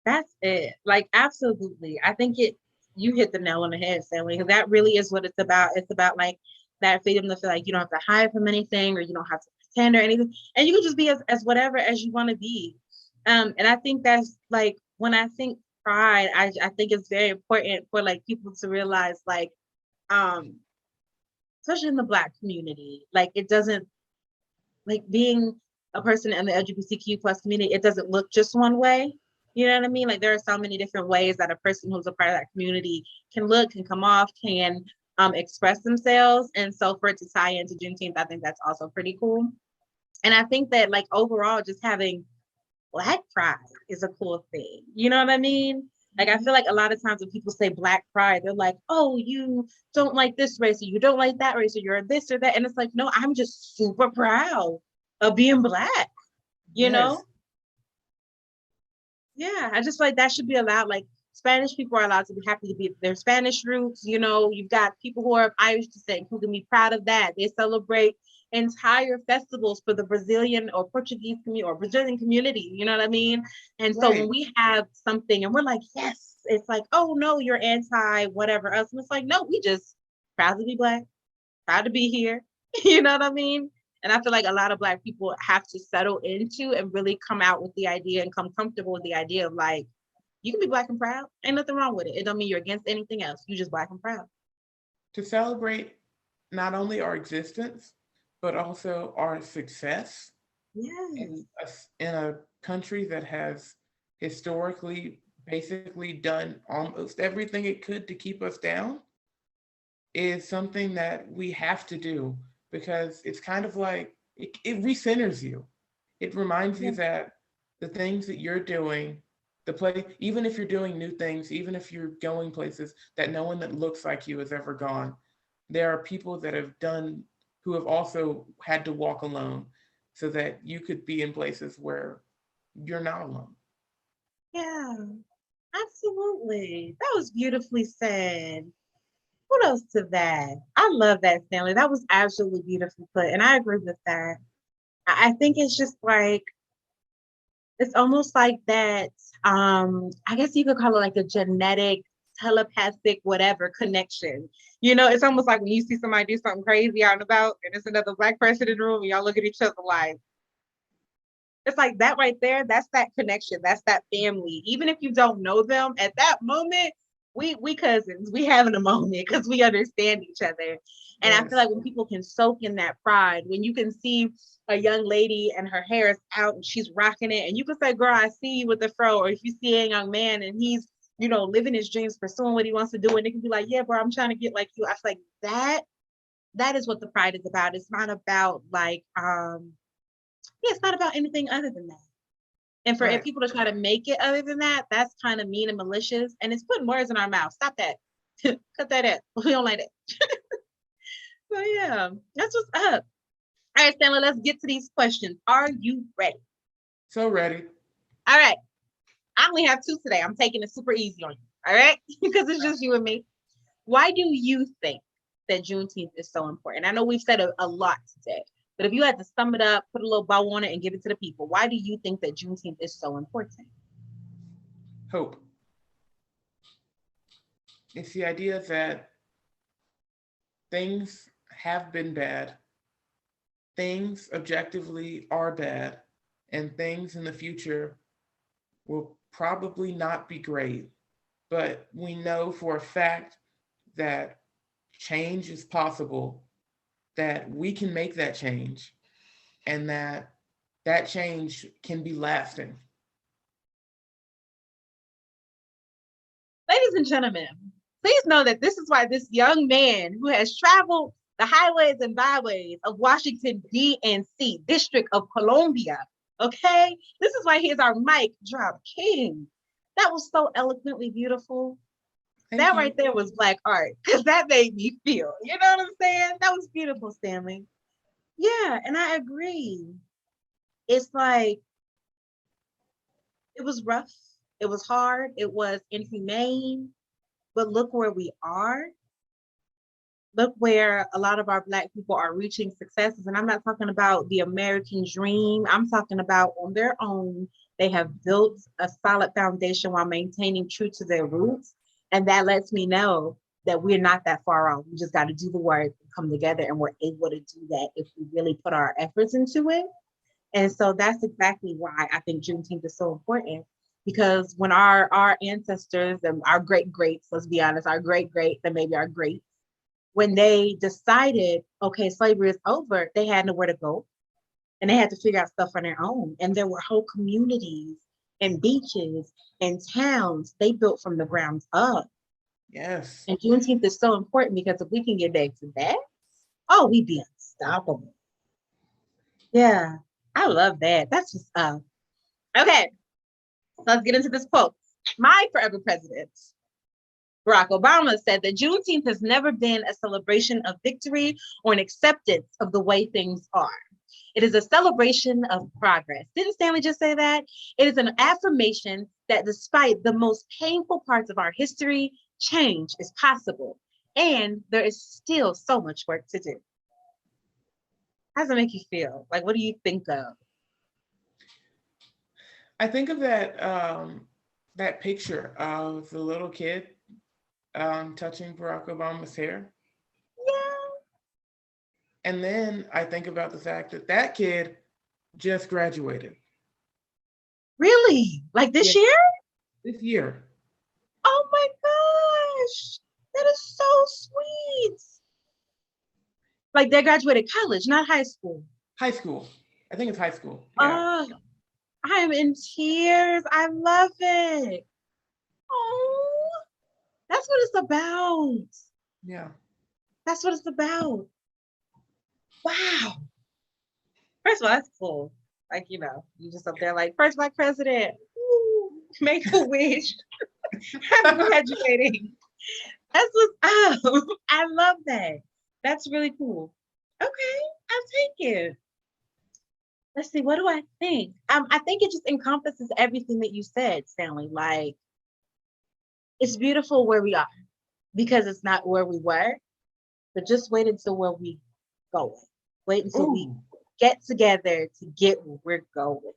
that's it. Like, absolutely. I think you hit the nail on the head, Stanley. That really is what it's about. It's about like that freedom to feel like you don't have to hide from anything or you don't have to pretend or anything. And you can just be as whatever as you want to be. And I think that's like when I think pride, I think it's very important for like people to realize like especially in the Black community, like it doesn't, like being a person in the LGBTQ plus community, it doesn't look just one way. You know what I mean? Like there are so many different ways that a person who's a part of that community can look, can come off, can express themselves. And so for it to tie into Juneteenth, I think that's also pretty cool. And I think that like overall, just having Black pride is a cool thing. You know what I mean? Like I feel like a lot of times when people say Black pride, they're like, oh, you don't like this race or you don't like that race or you're this or that. And it's like, no, I'm just super proud of being Black, you know? Yeah, I just feel like that should be allowed. Like Spanish people are allowed to be happy to be their Spanish roots. You know, you've got people who are of Irish descent who can be proud of that. They celebrate entire festivals for the Brazilian or Portuguese community or Brazilian community. You know what I mean? And so when we have something and we're like, yes, it's like, oh no, you're anti whatever else. And it's like, no, we just proud to be Black, proud to be here. You know what I mean? And I feel like a lot of Black people have to settle into and really come out with the idea and come comfortable with the idea of like, you can be Black and proud. Ain't nothing wrong with it. It don't mean you're against anything else. You just Black and proud. To celebrate not only our existence, but also our success in a country that has historically basically done almost everything it could to keep us down is something that we have to do because it's kind of like it recenters you. It reminds you that the things that you're doing The play, even if you're doing new things, even if you're going places that no one that looks like you has ever gone, there are people that have done, who have also had to walk alone so that you could be in places where you're not alone. Yeah, absolutely. That was beautifully said. What else to that? I love that, Stanley. That was absolutely beautifully put. And I agree with that. I think it's just like, it's almost like that. I guess you could call it like a genetic, telepathic, whatever connection. You know, it's almost like when you see somebody do something crazy out and about, and it's another Black person in the room, and y'all look at each other like, it's like that right there. That's that connection. That's that family. Even if you don't know them at that moment, we cousins. We having a moment because we understand each other. And I feel Yes. like when people can soak in that pride, when you can see a young lady and her hair is out and she's rocking it, and you can say, "Girl, I see you with the fro," or if you see a young man and he's, you know, living his dreams, pursuing what he wants to do, and it can be like, "Yeah, bro, I'm trying to get like you." I feel like that is what the pride is about. It's not about like yeah, it's not about anything other than that. And for Right. people to try to make it other than that, that's kind of mean and malicious. And it's putting words in our mouth. Stop that. Cut that out. We don't like it. So yeah, that's what's up. All right, Stanley, let's get to these questions. Are you ready? So ready. All right. I only have two today. I'm taking it super easy on you. All right. Because it's just you and me. Why do you think that Juneteenth is so important? I know we've said a lot today, but if you had to sum it up, put a little bow on it, and give it to the people, why do you think that Juneteenth is so important? Hope. It's the idea that things have been bad, things objectively are bad, and things in the future will probably not be great. But we know for a fact that change is possible, that we can make that change, and that that change can be lasting. Ladies and gentlemen, please know that this is why this young man who has traveled the highways and byways of Washington, D.C., District of Columbia, okay? This is why he is our mic drop king. That was so eloquently beautiful. Thank That you. right there was Black art because that made me feel, you know what I'm saying? That was beautiful, Stanley. Yeah, and I agree. It's like, it was rough, it was hard, it was inhumane, but look where we are. Look where a lot of our Black people are reaching successes. And I'm not talking about the American dream. I'm talking about on their own, they have built a solid foundation while maintaining true to their roots. And that lets me know that we're not that far off. We just got to do the work and come together. And we're able to do that if we really put our efforts into it. And so that's exactly why I think Juneteenth is so important. Because when our ancestors and our great greats, let's be honest, our great greats and maybe our greats, when they decided, okay, slavery is over, they had nowhere to go and they had to figure out stuff on their own. And there were whole communities and beaches and towns they built from the ground up. Yes. And Juneteenth is so important because if we can get back to that, oh, we'd be unstoppable. Yeah, I love that. That's just okay. So let's get into this quote. My forever president, Barack Obama, said that Juneteenth has never been a celebration of victory or an acceptance of the way things are. It is a celebration of progress. Didn't Stanley just say that? It is an affirmation that despite the most painful parts of our history, change is possible. And there is still so much work to do. How does it make you feel? Like, what do you think of? I think of that picture of the little kid touching Barack Obama's hair. Yeah, And then I think about the fact that that kid just graduated. really? Like this Yeah, year? this year. Oh my gosh, that is so sweet. Like they graduated college, not high school. High school. I think it's high school. Yeah. Oh, I am in tears. I love it. Oh, that's what it's about. Yeah. That's what it's about. Wow. First of all, that's cool. Like, you know, you just up there like first Black president. Woo. Make a wish. I'm graduating. That's what's up. I love that. That's really cool. Okay, I'll take it. Let's see, what do I think? I think it just encompasses everything that you said, Stanley. Like, it's beautiful where we are because it's not where we were, but just wait until where we go. Wait until we get together to get where we're going.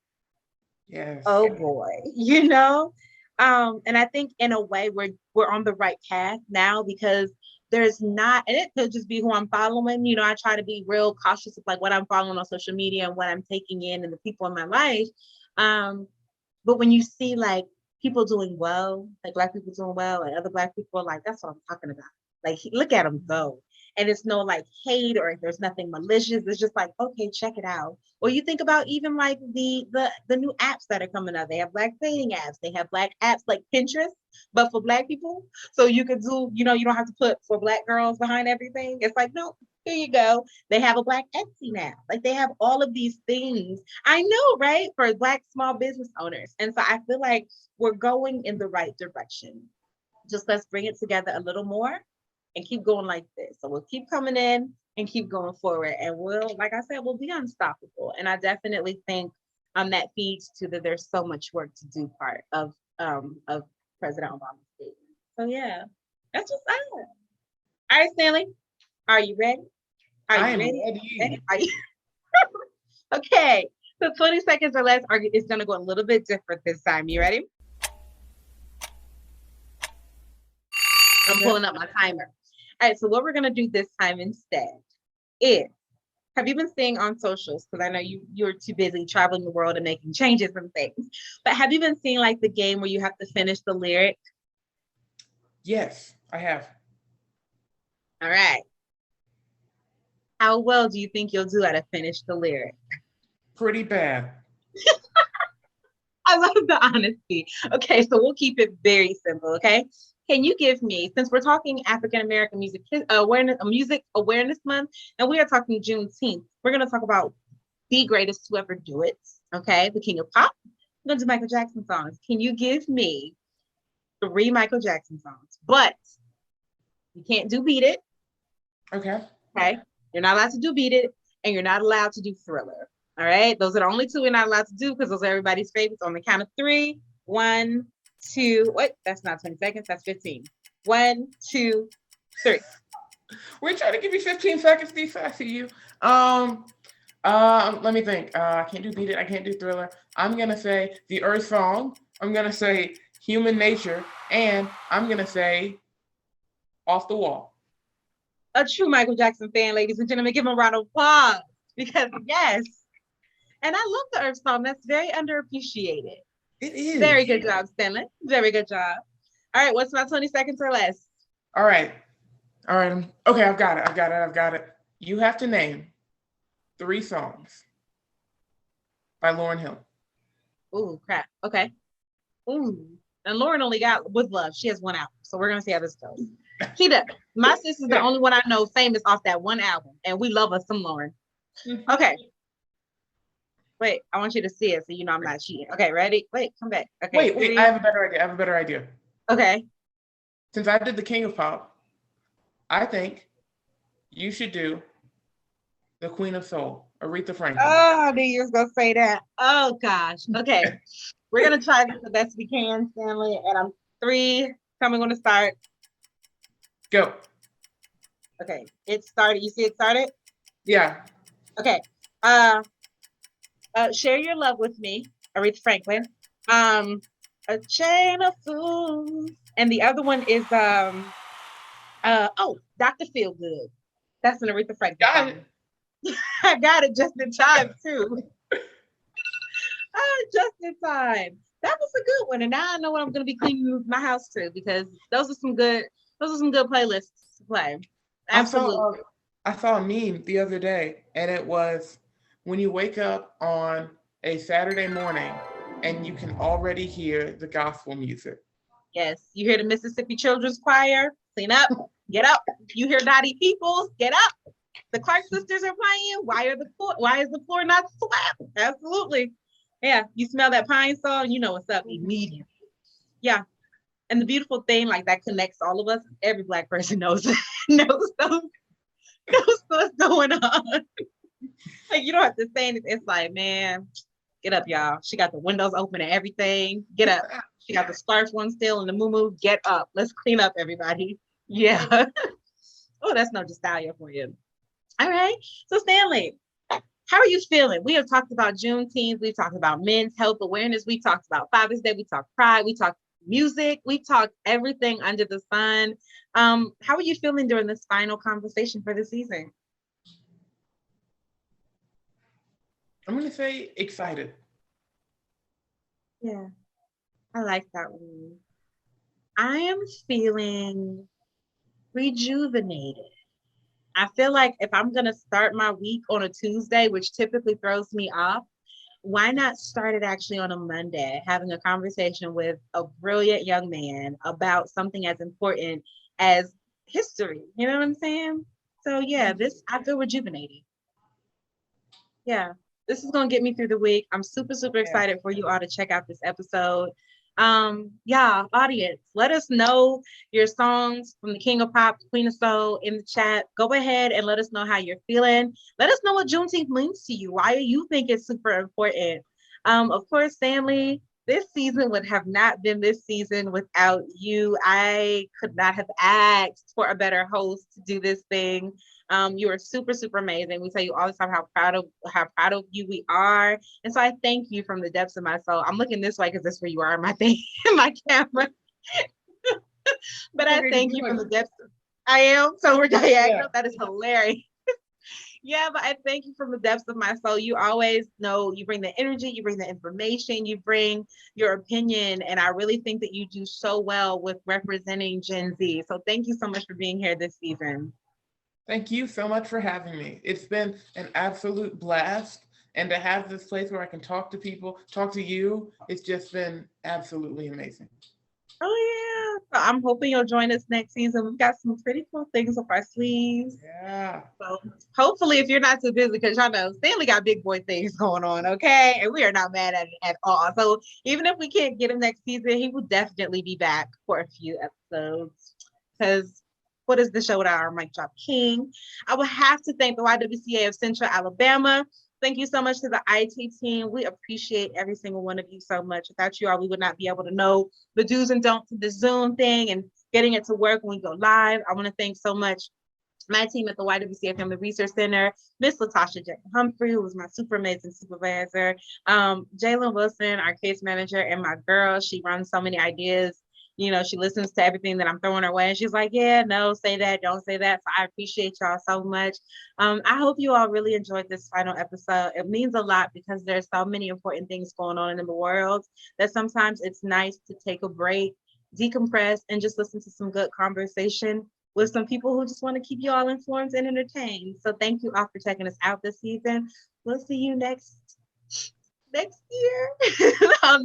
Yes. Oh boy, you know? And I think in a way we're on the right path now because there's not, and it could just be who I'm following. You know, I try to be real cautious of like what I'm following on social media and what I'm taking in and the people in my life. But when you see like people doing well, like Black people doing well, and other Black people, like that's what I'm talking about. Like look at them go. And it's no like hate or there's nothing malicious. It's just like, okay, check it out. Or you think about even like the new apps that are coming up. They have Black dating apps. They have Black apps like Pinterest, but for Black people. So you could do, you know, you don't have to put for Black girls behind everything. It's like, no, here you go. They have a Black Etsy now. Like they have all of these things. I know, right? For Black small business owners. And so I feel like we're going in the right direction. Just let's bring it together a little more and keep going like this. So we'll keep coming in and keep going forward. And we'll, like I said, we'll be unstoppable. And I definitely think that feeds to that there's so much work to do part of President Obama's statement. So yeah, that's what's up. All right, Stanley, are you ready? I am ready. Are you? Okay, so 20 seconds or less is gonna go a little bit different this time. You ready? I'm pulling up my timer. All right, so what we're gonna do this time instead is, have you been seeing on socials, because I know you're too busy traveling the world and making changes and things, but have you been seeing like the game where you have to finish the lyric? Yes, I have. All right. How well do you think you'll do at a finish the lyric? Pretty bad. I love the honesty. Okay, so we'll keep it very simple, okay? Can you give me, since we're talking African American Music Awareness Month, and we are talking Juneteenth, we're going to talk about the greatest to ever do it, okay? The king of pop. I'm going to do Michael Jackson songs. Can you give me 3 Michael Jackson songs? But you can't do Beat It. Okay. Okay? You're not allowed to do Beat It, and you're not allowed to do Thriller. All right? Those are the only 2 we're not allowed to do because those are everybody's favorites. On the count of 3, 1, 2, wait, that's not 20 seconds, that's 15. 1, 2, 3. We're trying to give you 15 seconds, Nisaa. I see you. Let me think. I can't do Beat It, I can't do Thriller. I'm gonna say the Earth Song, I'm gonna say Human Nature, and I'm gonna say Off the Wall. A true Michael Jackson fan, ladies and gentlemen, give him a round of applause. Because yes. And I love the Earth Song. That's very underappreciated. It is. Very good job, Stanley. Very good job. All right, what's about 20 seconds or less? All right. Okay, I've got it. You have to name 3 songs by Lauryn Hill. Ooh, crap. Okay. Ooh. And Lauryn only got With Love. She has 1 album. So we're going to see how this goes. She does. My sister's the only one I know famous off that 1 album. And we love us some Lauryn. Okay. Wait, I want you to see it so you know I'm not cheating. Okay, ready? Wait, come back. Okay. Wait, I have a better idea. Okay. Since I did the King of Pop, I think you should do the Queen of Soul, Aretha Franklin. Oh, I knew you was gonna say that. Oh gosh. Okay. We're gonna try this the best we can, Stanley. And I'm 3. I'm gonna start. Go. Okay. It started. You see it started? Yeah. Okay. Share Your Love With Me, Aretha Franklin. A Chain of Fools. And the other one is Dr. Feelgood. That's an Aretha Franklin. Got it. I got it just in time too. Just in time. That was a good one. And now I know what I'm gonna be cleaning my house to, because those are some good playlists to play. Absolutely. I saw a meme the other day, and it was when you wake up on a Saturday morning and you can already hear the gospel music. Yes, you hear the Mississippi Children's Choir, clean up, get up. You hear Dottie Peoples, get up. The Clark sisters are playing. Why is the floor not swept? Absolutely. Yeah, you smell that pine saw, you know what's up immediately. Yeah. And the beautiful thing, like that connects all of us. Every Black person knows knows what's going on. Like you don't have to say anything. It's like, man, get up, y'all. She got the windows open and everything. Get up. She got the scarf one still and the moo. Get up. Let's clean up, everybody. Yeah. Oh, that's no nostalgia for you. All right. So Stanley, how are you feeling? We have talked about Juneteenth. We've talked about men's health awareness. We talked about Father's Day. We talked pride. We talked music. We talked everything under the sun. How are you feeling during this final conversation for the season? I'm going to say excited. Yeah, I like that one. I am feeling rejuvenated. I feel like if I'm going to start my week on a Tuesday, which typically throws me off, why not start it actually on a Monday, having a conversation with a brilliant young man about something as important as history? You know what I'm saying? So yeah, I feel rejuvenated. Yeah, this is gonna get me through the week. I'm super excited for you all to check out this episode. Yeah, audience, let us know your songs from the King of Pop, Queen of Soul in the chat. Go ahead and let us know how you're feeling. Let us know what Juneteenth means to you. Why you think it's super important. Of course, Stanley, this season would have not been this season without you. I could not have asked for a better host to do this thing. You are super amazing. We tell you all the time how proud of you we are. And so I thank you from the depths of my soul. I'm looking this way because that's where you are in my thing, my camera. But I thank you from the depths. I am. So we're diagonal. Yeah. That is hilarious. Yeah, but I thank you from the depths of my soul. You always know you bring the energy, you bring the information, you bring your opinion. And I really think that you do so well with representing Gen Z. So thank you so much for being here this season. Thank you so much for having me. It's been an absolute blast. And to have this place where I can talk to people, talk to you, it's just been absolutely amazing. Oh, yeah. So I'm hoping you'll join us next season. We've got some pretty cool things up our sleeves. Yeah. So hopefully, if you're not too busy, because y'all know Stanley got big boy things going on, okay? And we are not mad at it at all. So even if we can't get him next season, he will definitely be back for a few episodes. Because what is the show without our mic drop king? I will have to thank the YWCA of Central Alabama. Thank you so much to the IT team. We appreciate every single one of you so much. Without you all, we would not be able to know the do's and don'ts of the Zoom thing and getting it to work when we go live. I want to thank so much my team at the YWCA Family Resource Center, Miss Latasha Jack Humphrey, who was my super amazing supervisor, Jalen Wilson, our case manager, and my girl. She runs so many ideas. You know, she listens to everything that I'm throwing her way. And she's like, yeah, no, say that, don't say that. So I appreciate y'all so much. I hope you all really enjoyed this final episode. It means a lot because there's so many important things going on in the world that sometimes it's nice to take a break, decompress, and just listen to some good conversation with some people who just want to keep you all informed and entertained. So thank you all for checking us out this season. We'll see you next year.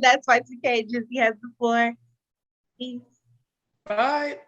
That's whY2K. Jizzy has the floor. Peace. Bye.